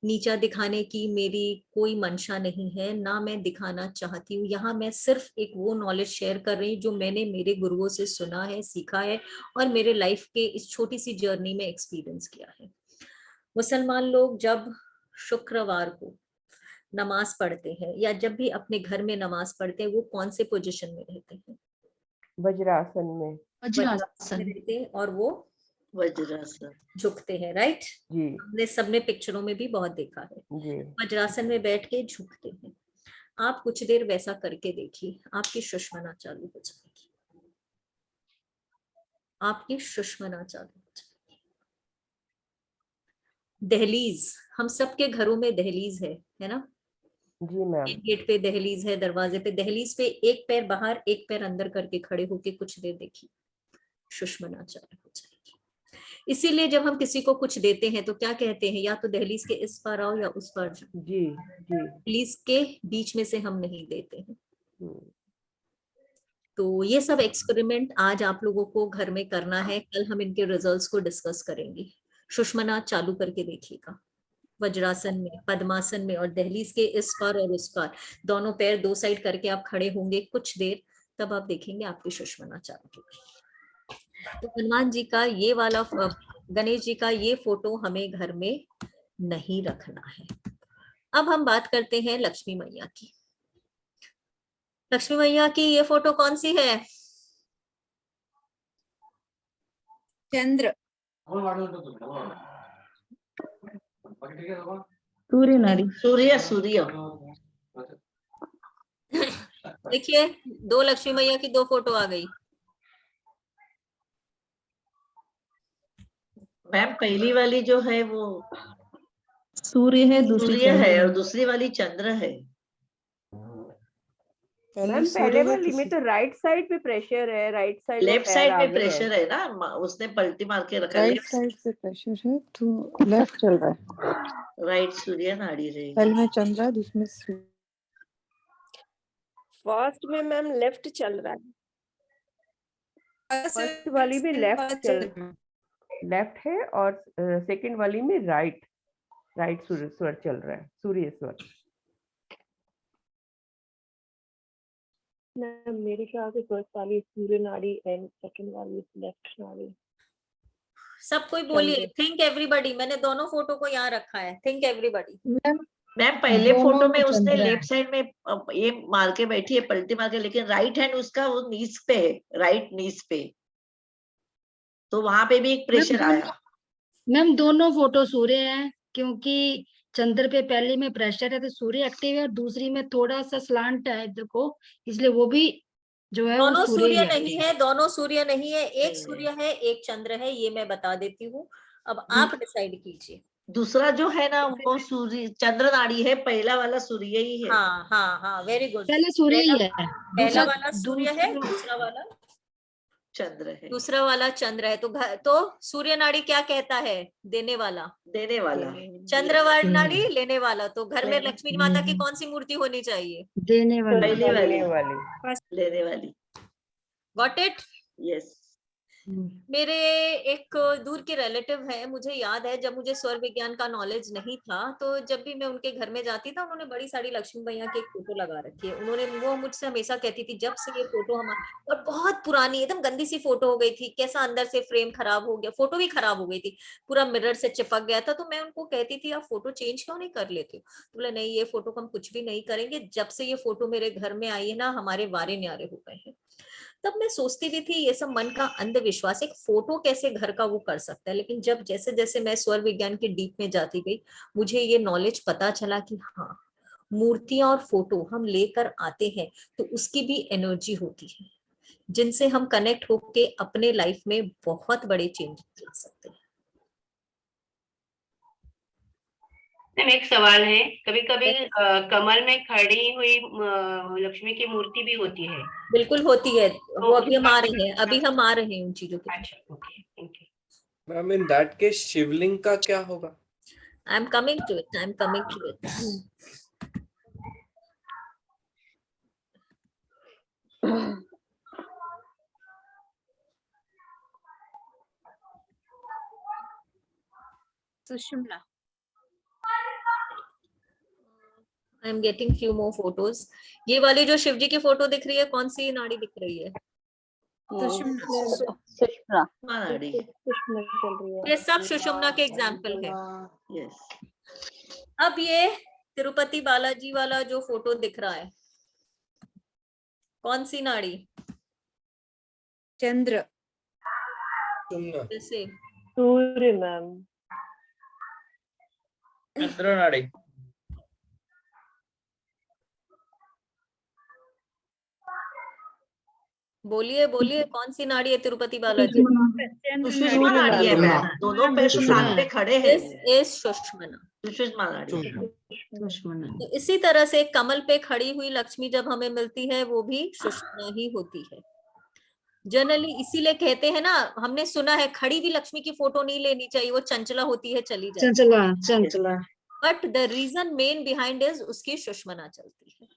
नीचा दिखाने की मेरी कोई मंशा नहीं है, ना मैं दिखाना चाहती हूँ। यहाँ मैं सिर्फ एक वो नॉलेज शेयर कर रही हूँ जो मैंने मेरे गुरुओं से सुना है, सीखा है और मेरे लाइफ के इस छोटी सी जर्नी में एक्सपीरियंस किया है। मुसलमान लोग जब शुक्रवार को नमाज पढ़ते हैं या जब भी अपने घर में नमाज पढ़ते हैं, वो कौन से पोजीशन में रहते हैं? वज्रासन में। वज्रासन रहते हैं और वो वज्रासन झुकते हैं, राइट जी। हमने सबने पिक्चरों में भी बहुत देखा है। जी। वज्रासन में बैठ के झुकते हैं। आप कुछ देर वैसा करके देखिए, आपकी सुषमना चालू हो जाएगी। आपकी सुषमना चालू हो जाएगी। दहलीज, हम सबके घरों में दहलीज है ना? जी मैम। गेट पे दहलीज है, दरवाजे पे दहलीज पे एक पैर बाहर एक पैर अंदर करके खड़े होके कुछ देर देखिए, सुषमना चालू हो जाएगी। इसीलिए जब हम किसी को कुछ देते हैं तो क्या कहते हैं, या तो दहलीज के इस पार आओ या उस पार जाओ, जी जी। दहलीज के बीच में से हम नहीं देते हैं। तो ये सब एक्सपेरिमेंट आज आप लोगों को घर में करना है, कल हम इनके रिजल्ट्स को डिस्कस करेंगे। सुषमना चालू करके देखिएगा, वज्रासन में, पद्मासन में, और दहलीज के इस पार और उस पार दोनों पैर दो साइड करके आप खड़े होंगे कुछ देर, तब आप देखेंगे आपकी सुषमना चालू होगी। तो हनुमान जी का ये वाला, गणेश जी का ये फोटो हमें घर में नहीं रखना है। अब हम बात करते हैं लक्ष्मी मैया की। लक्ष्मी मैया की ये फोटो कौन सी है? चंद्र। सूर्य नाड़ी। सूर्य सूर्य। देखिए, दो लक्ष्मी मैया की दो फोटो आ गई। मैम पहली वाली जो है वो सूर्य है, दूसरी सूर्य है चंद्र और दूसरी वाली चंद्र है। मैम पहले वाली में तो राइट साइड पे प्रेशर है, राइट साइड लेफ्ट साइड पे प्रेशर है ना, उसने पलटी मार के रखा है। राइट साइड पे प्रेशर है तो लेफ्ट चल रहा है। राइट सूर्य नाड़ी रहेगी। पहले में चंद्र है, दूसरे में सूर्य। फर्स्ट में मैम लेफ्ट चल रहा है, फर्स्ट वाली में लेफ्ट है और सेकंड वाली में राइट स्वर चल रहा है, सूर्य स्वर। मैम मेरे ख्याल से फर्स्ट वाली सूर्य नाड़ी एंड सेकंड वाली लेफ्ट नाड़ी। सब कोई बोलिए, थिंक एवरीबॉडी। मैंने दोनों फोटो को यहाँ रखा है, थिंक एवरीबॉडी। मैम पहले फोटो में उसने लेफ्ट साइड में ये मार के बैठी है, पलटी मार के, लेकिन राइट हैंड उसका वो नीज पे है, राइट नीज पे, तो वहां पे भी एक प्रेशर आया। मैम दोनों फोटो सूर्य है, क्योंकि चंद्र पे पहले में प्रेशर है तो सूर्य एक्टिव है, और दूसरी में थोड़ा सा स्लांट है इधर को, इसलिए वो भी जो है दोनों वो सूर्य ही नहीं है, दोनों सूर्य नहीं है, एक सूर्य है एक चंद्र है, ये मैं बता देती हूँ। अब आप डिसाइड कीजिए। दूसरा जो है ना वो सूर्य चंद्र नाड़ी है, पहला वाला सूर्य ही है। हाँ हाँ हाँ, वेरी गुड। पहला सूर्य ही है, पहला वाला सूर्य है, दूसरा वाला चंद्र है, दूसरा वाला चंद्र है। तो सूर्य नाड़ी क्या कहता है? देने वाला, देने वाला। चंद्र नाड़ी लेने वाला। तो घर में लक्ष्मी माता की कौन सी मूर्ति होनी चाहिए? देने वाली। पहली वाली, लेने वाली। Got it? यस। मेरे एक दूर के रिलेटिव है, मुझे याद है जब मुझे स्वर विज्ञान का नॉलेज नहीं था, तो जब भी मैं उनके घर में जाती था, उन्होंने बड़ी सारी लक्ष्मी मैया की एक फोटो लगा रखी है। वो मुझसे हमेशा कहती थी, जब से ये फोटो हमारी, और बहुत पुरानी एकदम गंदी सी फोटो हो गई थी, कैसा अंदर से फ्रेम खराब हो गया, फोटो भी खराब हो गई थी, पूरा मिरर से चिपक गया था। तो मैं उनको कहती थी, आप फोटो चेंज क्यों नहीं कर लेते हो? तो बोले नहीं, ये फोटो हम कुछ भी नहीं करेंगे, जब से ये फोटो मेरे घर में आई है ना, हमारे वारे न्यारे हो गए हैं। तब मैं सोचती भी थी ये सब मन का अंधविश्वास, एक फोटो कैसे घर का वो कर सकता है। लेकिन जब जैसे जैसे मैं स्वर विज्ञान के डीप में जाती गई, मुझे ये नॉलेज पता चला कि हाँ, मूर्तियां और फोटो हम लेकर आते हैं तो उसकी भी एनर्जी होती है, जिनसे हम कनेक्ट होके अपने लाइफ में बहुत बड़े चेंजेस ला सकते हैं। एक सवाल है, कभी कभी कमल में खड़ी हुई लक्ष्मी की मूर्ति भी होती है? बिल्कुल होती है, वो अभी हम आ रहे हैं, उन चीजों के। अच्छा, okay, thank you. Ma'am in that case Shivling का क्या होगा? I am coming to it. Sushumna. I am getting few more photos. ये वाली जो शिव जी की फोटो दिख रही है, कौन सी नाड़ी दिख रही है? सुषुम्ना नाड़ी। ये सब सुषुम्ना के एग्जाम्पल है। यस। अब ये तिरुपति बालाजी वाला जो फोटो दिख रहा है, कौन सी नाड़ी? चंद्र। जैसे सूर्य मैम। चंद्र नाड़ी। बोलिए कौन सी नाड़ी है तिरुपति बालाजी? सुषुम्ना नाड़ी है मैम, दोनों पैर साथ पे खड़े हैं। सुषुम्ना नाड़ी। सुषुम्ना। तो इसी तरह से कमल पे खड़ी हुई लक्ष्मी जब हमें मिलती है, वो भी सुषुम्ना ही होती है। जनरली इसीलिए कहते हैं ना, हमने सुना है खड़ी भी लक्ष्मी की फोटो नहीं लेनी चाहिए, वो चंचला होती है, चली जाती चंचला चंचला। But the reason main behind is उसकी सुषमना चलती है,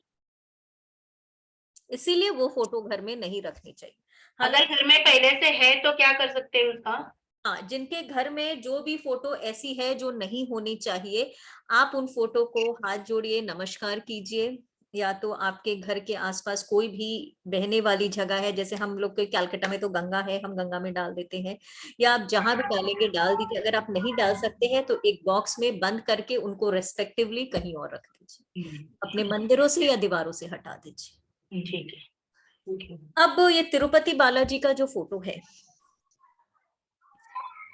इसीलिए वो फोटो घर में नहीं रखनी चाहिए। अगर घर में पहले से है तो क्या कर सकते हैं उसका? हाँ, जिनके घर में जो भी फोटो ऐसी है जो नहीं होनी चाहिए, आप उन फोटो को हाथ जोड़िए, नमस्कार कीजिए, या तो आपके घर के आसपास कोई भी बहने वाली जगह है, जैसे हम लोग के कैलकाटा में तो गंगा है, हम गंगा में डाल देते हैं, या आप जहां भी डालेंगे डाल दीजिए। अगर आप नहीं डाल सकते हैं तो एक बॉक्स में बंद करके उनको रेस्पेक्टिवली कहीं और रख दीजिए, अपने मंदिरों से या दीवारों से हटा दीजिए। ठीक है। अब ये तिरुपति बालाजी का जो फोटो है,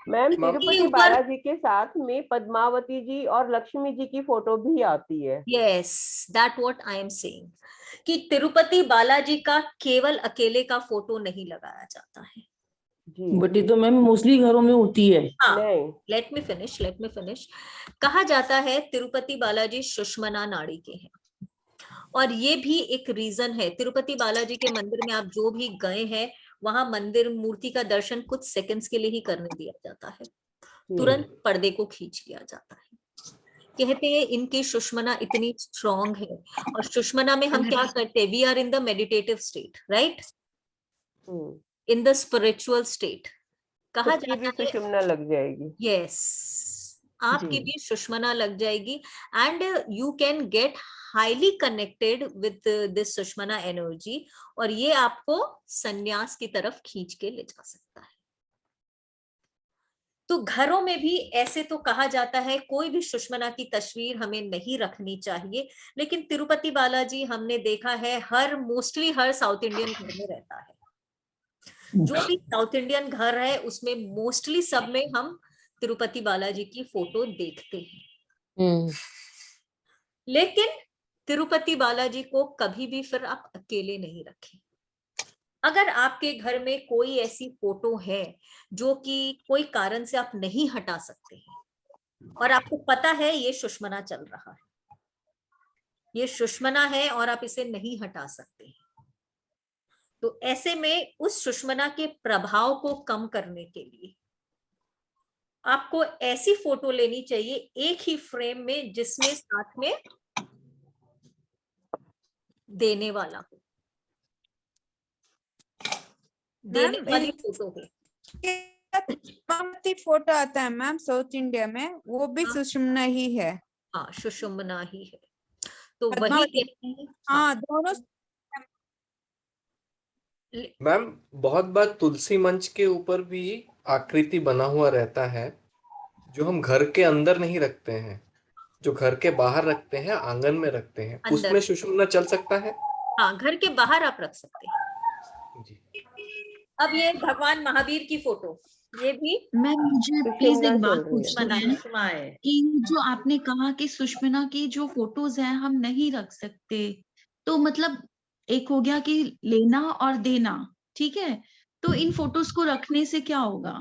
मैम इसके तिरुपति ऊपर बालाजी के साथ में पद्मावती जी और लक्ष्मी जी की फोटो भी आती है। Yes, that what I am saying, कि तिरुपति बालाजी का केवल अकेले का फोटो नहीं लगाया जाता है। बट ये तो मैम मोस्टली घरों में होती है। हाँ, लेट मी फिनिश। कहा जाता है तिरुपति बालाजी सुषमना नाड़ी के हैं, और ये भी एक रीजन है। तिरुपति बालाजी के मंदिर में आप जो भी गए हैं, वहां मंदिर मूर्ति का दर्शन कुछ सेकंड्स के लिए ही करने दिया जाता है, तुरंत पर्दे को खींच लिया जाता है। कहते हैं इनकी सुषमना इतनी स्ट्रॉन्ग है, और सुषमना में हम क्या करते हैं, we are in the meditative state, right, in the spiritual state. कहा जाता है सुषमना लग जाएगी। यस, आपकी भी सुषमना लग जाएगी, and you can get highly connected with this Sushmana energy, और ये आपको संन्यास की तरफ खींच के ले जा सकता है। तो घरों में भी ऐसे तो कहा जाता है कोई भी सुषमना की तस्वीर हमें नहीं रखनी चाहिए, लेकिन तिरुपति बालाजी हमने देखा है मोस्टली हर साउथ इंडियन घर में रहता है। जो भी साउथ इंडियन घर है उसमें मोस्टली सब में हम तिरुपति बालाजी की फोटो देखते हैं। लेकिन तिरुपति बालाजी को कभी भी फिर आप अकेले नहीं रखें। अगर आपके घर में कोई ऐसी फोटो है जो कि कोई कारण से आप नहीं हटा सकते हैं, और आपको पता है ये सुषमना चल रहा है, ये सुषमना है और आप इसे नहीं हटा सकते हैं, तो ऐसे में उस सुषमना के प्रभाव को कम करने के लिए आपको ऐसी फोटो लेनी चाहिए एक ही फ्रेम में, जिसमें साथ में देने वाला हो, देने वाली फोटो हो। फोटो आता है मैम साउथ इंडिया में, वो भी सुषमना ही है। हाँ, सुषमना ही है, तो वही कहते हैं। हाँ, दोनों। मैम बहुत बार तुलसी मंच के ऊपर भी आकृति बना हुआ रहता है, जो हम घर के अंदर नहीं रखते हैं, जो घर के बाहर रखते हैं, आंगन में रखते हैं, उसमें सुषमना चल सकता है। हाँ, घर के बाहर आप रख सकते हैं। अब ये भगवान महावीर की फोटो, ये भी मैं मुझे प्लीज एक बात पूछना है कि जो आपने कहा कि सुषमना की जो फोटोज हैं हम नहीं रख सकते, तो मतलब एक हो गया कि लेना और देना, ठीक है, तो इन फोटोज को रखने से क्या होगा?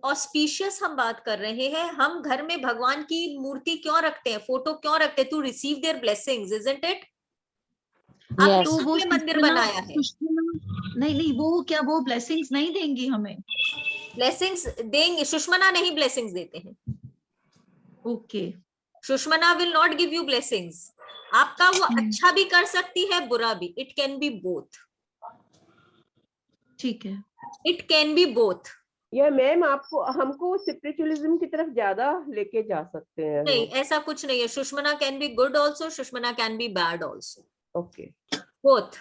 ऑस्पिशियस हम बात कर रहे हैं, हम घर में भगवान की मूर्ति क्यों रखते हैं, फोटो क्यों रखते हैं? To receive their blessings, isn't it? आपने तो वो मंदिर बनाया है, नहीं, वो क्या वो ब्लेसिंग्स नहीं देंगी हमें? ब्लेसिंग्स देंगे, सुषमना नहीं ब्लेसिंग्स देते हैं। Okay, Sushmana will not give you blessings. आपका वो अच्छा भी कर सकती है, बुरा भी, इट कैन बी बोथ। ठीक है, इट कैन बी बोथ। या मैम आपको हमको स्पिरिचुअलिज्म की तरफ ज्यादा लेके जा सकते हैं? नहीं, ऐसा कुछ नहीं है। Sushmana can be good also, Sushmana can be bad also. Okay, both.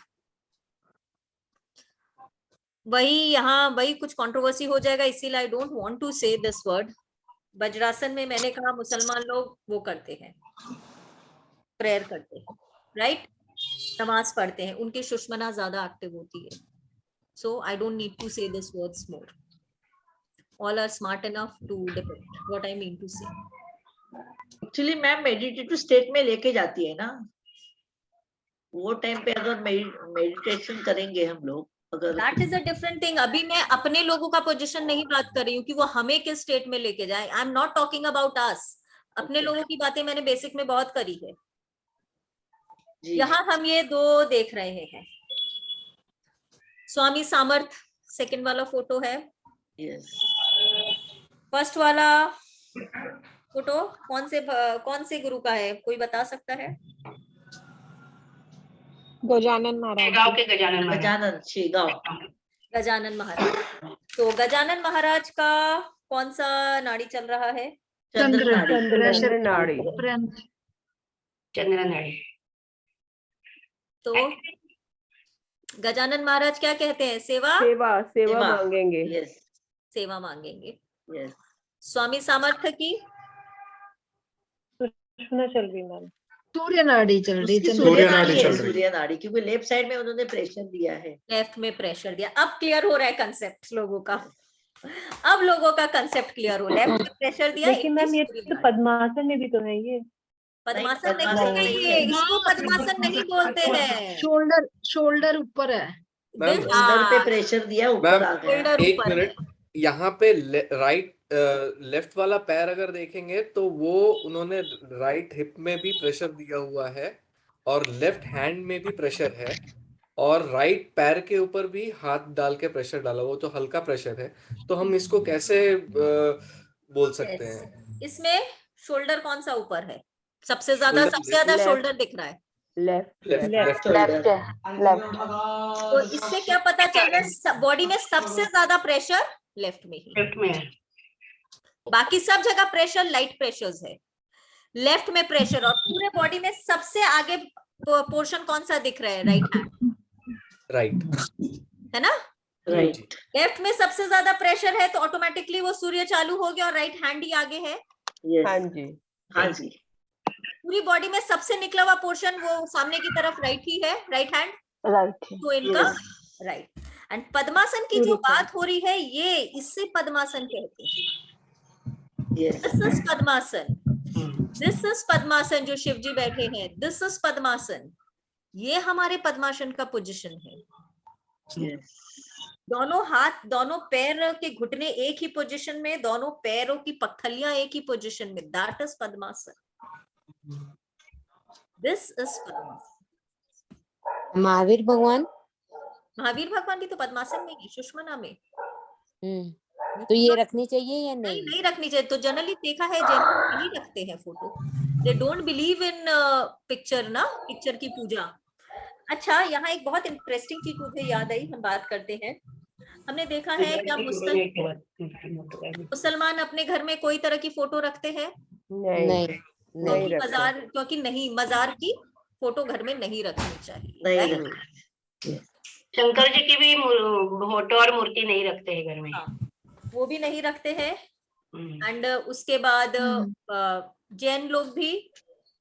वही कुछ कंट्रोवर्सी हो जाएगा, इसीलिए आई डोंट वांट टू से दिस वर्ड। वज्रासन में मैंने कहा मुसलमान लोग वो करते हैं, प्रेयर करते हैं, राइट, नमाज पढ़ते हैं, उनकी सुषमना ज्यादा एक्टिव होती है। सो आई डोंट नीड टू से this words more, all are smart enough to depict what I mean to say. Actually ma'am meditative state में लेके जाती है ना, वो टाइम पे अगर मेडिटेशन करेंगे हम लोग, अगर that is a different thing. अभी मैं अपने लोगों का पोजीशन नहीं बात कर रही हूँ कि वो हमें किस स्टेट में लेके जाए। I am not talking about us. अपने लोगों की बातें मैंने बेसिक में बहुत करी है। यहाँ हम ये दो देख रहे हैं, स्वामी सामर्थ सेकंड वाला फोटो है। यस। फर्स्ट वाला फोटो कौन से गुरु का है, कोई बता सकता है? गजानन महाराज। गांव के गजानन महाराज। गजानन शेगांव। गजानन महाराज। तो गजानन महाराज का कौन सा नाड़ी चल रहा है? चंद्र नाड़ी। चंद्र नाड़ी। तो गजानन महाराज क्या कहते हैं? सेवा सेवा मांगेंगे। यस। सेवा मांगेंगे। यस। स्वामी सामर्थ्य की सुषुम्ना चल रही मैम। सूर्य नाड़ी चल रही। सूर्य नाड़ी है, सूर्य नाड़ी, क्योंकि लेफ्ट साइड में उन्होंने प्रेशर दिया है। लेफ्ट में प्रेशर दिया। अब क्लियर हो रहा है कंसेप्ट लोगों का। अब लोगों का कंसेप्ट क्लियर हो। लेफ्ट में प्रेशर दिया। लेकिन मैम ये तो पद्मासन में भी तो है ये। पद्मासन नहीं है ये, इसको पद्मासन नहीं बोलते हैं। शोल्डर ऊपर है। शोल्डर पे प्रेशर दिया, ऊपर आ गया। एक मिनट, यहाँ पे लेफ्ट वाला पैर अगर देखेंगे तो वो उन्होंने राइट हिप में भी प्रेशर दिया हुआ है और लेफ्ट हैंड में भी प्रेशर है और राइट पैर के ऊपर भी हाथ डाल के प्रेशर डाला, वो तो हल्का प्रेशर है। तो हम इसको कैसे बोल सकते हैं? इसमें शोल्डर कौन सा ऊपर है? सबसे ज्यादा शोल्डर दिख रहा है। लेफ्ट। तो इससे क्या पता चल रहा है? बॉडी में सबसे ज्यादा प्रेशर लेफ्ट में ही। लेफ्ट में है। बाकी सब जगह प्रेशर लाइट प्रेशर्स है, लेफ्ट में प्रेशर। और पूरे बॉडी में सबसे आगे पोर्शन कौन सा दिख रहा है? Right hand. राइट है ना? राइट। लेफ्ट में सबसे ज्यादा प्रेशर है तो ऑटोमेटिकली वो सूर्य चालू हो गया और राइट हैंड ही आगे है। हाँ जी, हाँ जी। पूरी बॉडी में सबसे निकला हुआ पोर्शन वो सामने की तरफ राइट ही है, राइट हैंड। राइट। तो इनका राइट। एंड पद्मासन की जो बात हो रही है ये, इससे पद्मासन कहते हैं। This is Padmasana. This is Padmasana जो शिव जी बैठे हैं। This is Padmasana. ये हमारे पद्मासन का पोजीशन है। दोनों हाथ, दोनों पैर के घुटने एक ही पोजीशन में, दोनों पैरों की पखलियां एक ही पोजीशन में। That is Padmasana. This is Padmasana. Mahavir भगवान भी तो पद्मासन में ही, सुषुम्ना में। तो ये रखनी चाहिए या नहीं? नहीं रखनी चाहिए। तो जनरली देखा है जनरली नहीं रखते हैं photo. They don't believe in picture ना, पिक्चर की पूजा। अच्छा, यहाँ एक बहुत इंटरेस्टिंग चीज मुझे याद आई, हम बात करते हैं। हमने देखा है क्या मुसलमान अपने घर में कोई तरह की फोटो रखते हैं? नहीं। क्योंकि नहीं, मजार की फोटो घर में नहीं रखनी चाहिए। शंकर जी की भी फोटो और मूर्ति नहीं रखते हैं घर में। वो भी नहीं रखते हैं। एंड उसके बाद जैन लोग भी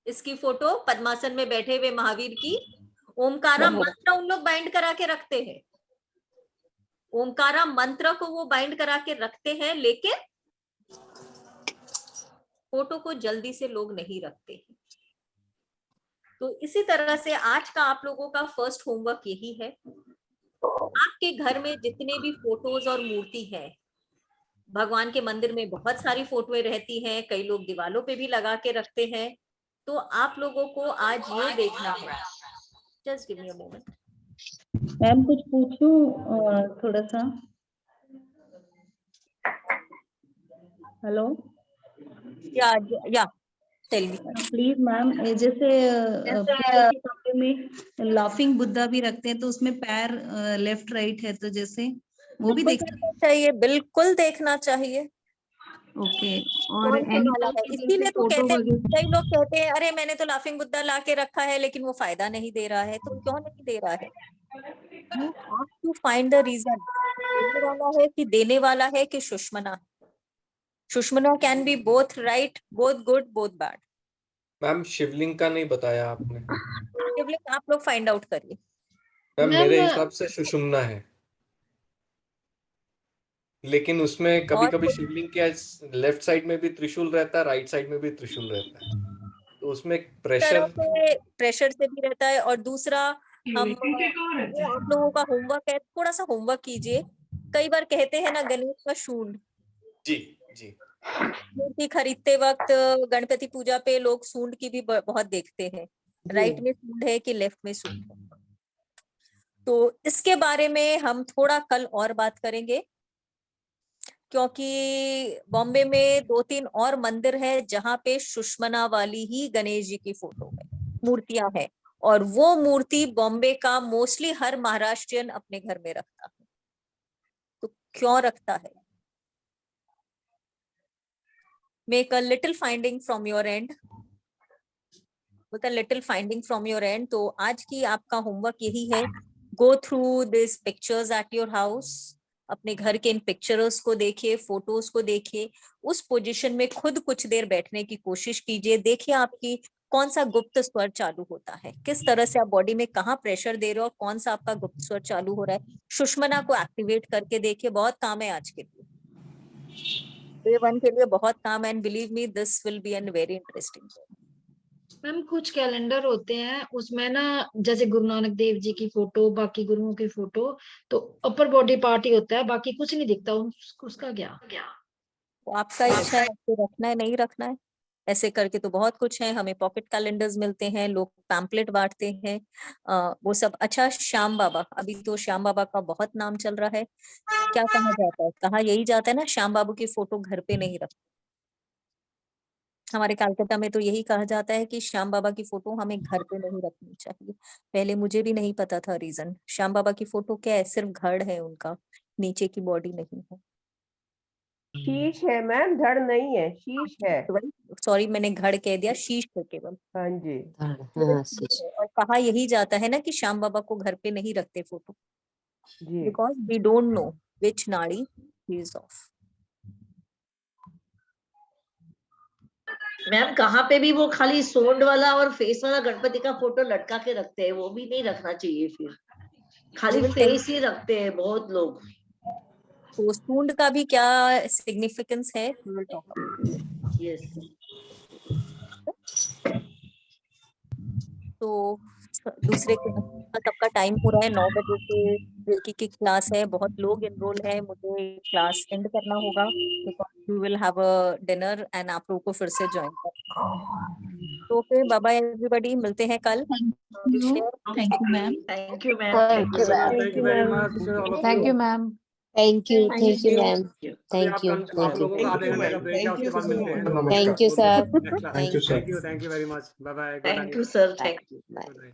इसकी फोटो पद्मासन में बैठे हुए महावीर की ओमकारा मंत्र उन लोग बाइंड करा के रखते हैं। ओमकारा मंत्र को वो बाइंड करा के रखते हैं, लेकिन फोटो को जल्दी से लोग नहीं रखते हैं। तो इसी तरह से आज का आप लोगों का फर्स्ट होमवर्क यही है। आपके घर में जितने भी फोटोज और मूर्ति है, भगवान के मंदिर में बहुत सारी फोटोएं रहती हैं, कई लोग दीवारों पे भी लगा के रखते हैं। तो आप लोगों को आज ये देखना है। Just give me a moment. Ma'am कुछ पूछूं थोड़ा सा? हेलो, या टेल मी प्लीज मैम। जैसे पैर के कपड़े में लाफिंग बुद्धा भी रखते हैं, तो उसमें पैर लेफ्ट राइट है, तो जैसे वो भी देखना चाहिए। बिल्कुल देखना चाहिए। ओके। और इसीलिए तो कहते हैं, कई लोग कहते हैं अरे मैंने तो लाफिंग बुद्धा ला के रखा है लेकिन वो फायदा नहीं दे रहा है। तो क्यों नहीं दे रहा है? You have to find the reason। देने वाला है कि देने वाला है कि Sushumna? Sushumna can be both right, both good, both bad. Ma'am Shivling का नहीं बताया आपने। शिवलिंग आप लोग फाइंड आउट करिए। मैम मेरे हिसाब से सुषुम्ना है, लेकिन उसमें कभी कभी शिवलिंग के लेफ्ट साइड में भी त्रिशूल रहता है, राइट साइड में भी त्रिशूल रहता है। तो उसमें प्रेशर से भी रहता है। और दूसरा, हम आप लोगों का होमवर्क है, थोड़ा सा होमवर्क कीजिए। कई बार कहते हैं ना गणेश का सूंड। जी जी। मूर्ति खरीदते वक्त गणपति पूजा पे लोग सूंड की भी बहुत देखते हैं। राइट में सूंड है कि लेफ्ट में सूंड है। तो इसके बारे में हम थोड़ा कल और बात करेंगे, क्योंकि बॉम्बे में 2-3 और मंदिर है जहाँ पे सुषमना वाली ही गणेश जी की फोटो है, मूर्तियां हैं, और वो मूर्ति बॉम्बे का मोस्टली हर महाराष्ट्रियन अपने घर में रखता है। तो क्यों रखता है? Make a little finding from your and, little finding from your and. तो आज की आपका होमवर्क यही है, go through this pictures at your house, अपने घर के इन पिक्चर्स को देखिए, फोटोज को देखिए, उस पोजीशन में खुद कुछ देर बैठने की कोशिश कीजिए, देखिए आपकी कौन सा गुप्त स्वर चालू होता है, किस तरह से आप बॉडी में कहाँ प्रेशर दे रहे हो और कौन सा आपका गुप्त स्वर चालू हो रहा है। सुषमना को एक्टिवेट करके देखिए, बहुत काम है आज के लिए, डे 1 के लिए बहुत काम है, and believe me this will be an very interesting. Ma'am कुछ कैलेंडर होते हैं उसमें ना, जैसे गुरु नानक देव जी की फोटो, बाकी गुरुओं की फोटो, तो अपर बॉडी पार्ट ही होता है, बाकी कुछ नहीं दिखता, उसका क्या? तो आपका इच्छा है आपको रखना है नहीं रखना है, ऐसे करके तो बहुत कुछ है। हमें पॉकेट कैलेंडर्स मिलते हैं, लोग पैम्पलेट बांटते हैं, वो सब। अच्छा, श्याम बाबा, अभी तो श्याम बाबा का बहुत नाम चल रहा है। क्या कहा जाता है? कहा यही जाता है ना, श्याम बाबू की फोटो घर पे नहीं रखते। हमारे कलकत्ता में तो यही कहा जाता है कि श्याम बाबा की फोटो हमें घर पे नहीं रखनी चाहिए। पहले मुझे भी नहीं पता था रीजन। श्याम बाबा की फोटो क्या है? सिर्फ घड़ है उनका, नीचे की बॉडी नहीं है। शीश है मैम, धड़ नहीं है, शीश है। सॉरी, मैंने घड़ कह दिया, शीश है केवल। हाँ जी। हाँ शीश। और कहा यही जाता है ना कि श्याम बाबा को घर पे नहीं रखते फोटो, जी। Because we don't know which नाड़ी ही इज ऑफ। मैम कहाँ पे भी वो खाली सोंड वाला और फेस वाला गणपति का फोटो लटका के रखते हैं, वो भी नहीं रखना चाहिए। फिर खाली फेस ही रखते हैं बहुत लोग। तो सूंड का भी क्या सिग्निफिकेंस है? यस। तो दूसरे सबका टाइम हो रहा है, 9 बजे से विल्की की क्लास है, बहुत लोग एनरोल है, मुझे क्लास एंड करना होगा because we will have a dinner and आप लोगों को फिर से ज्वाइन करना। तो फिर बाय बाय एवरीबॉडी, मिलते हैं कल। Thank you ma'am. Thank you ma'am. Thank you very much. Thank you ma'am. Thank you ma'am. Thank you आप लोगों का आधे घंटे का ब्रेक है, उसके बाद मिलते हैं। Thank you sir. Thank you very much. Bye bye. Thank you sir. Thank you.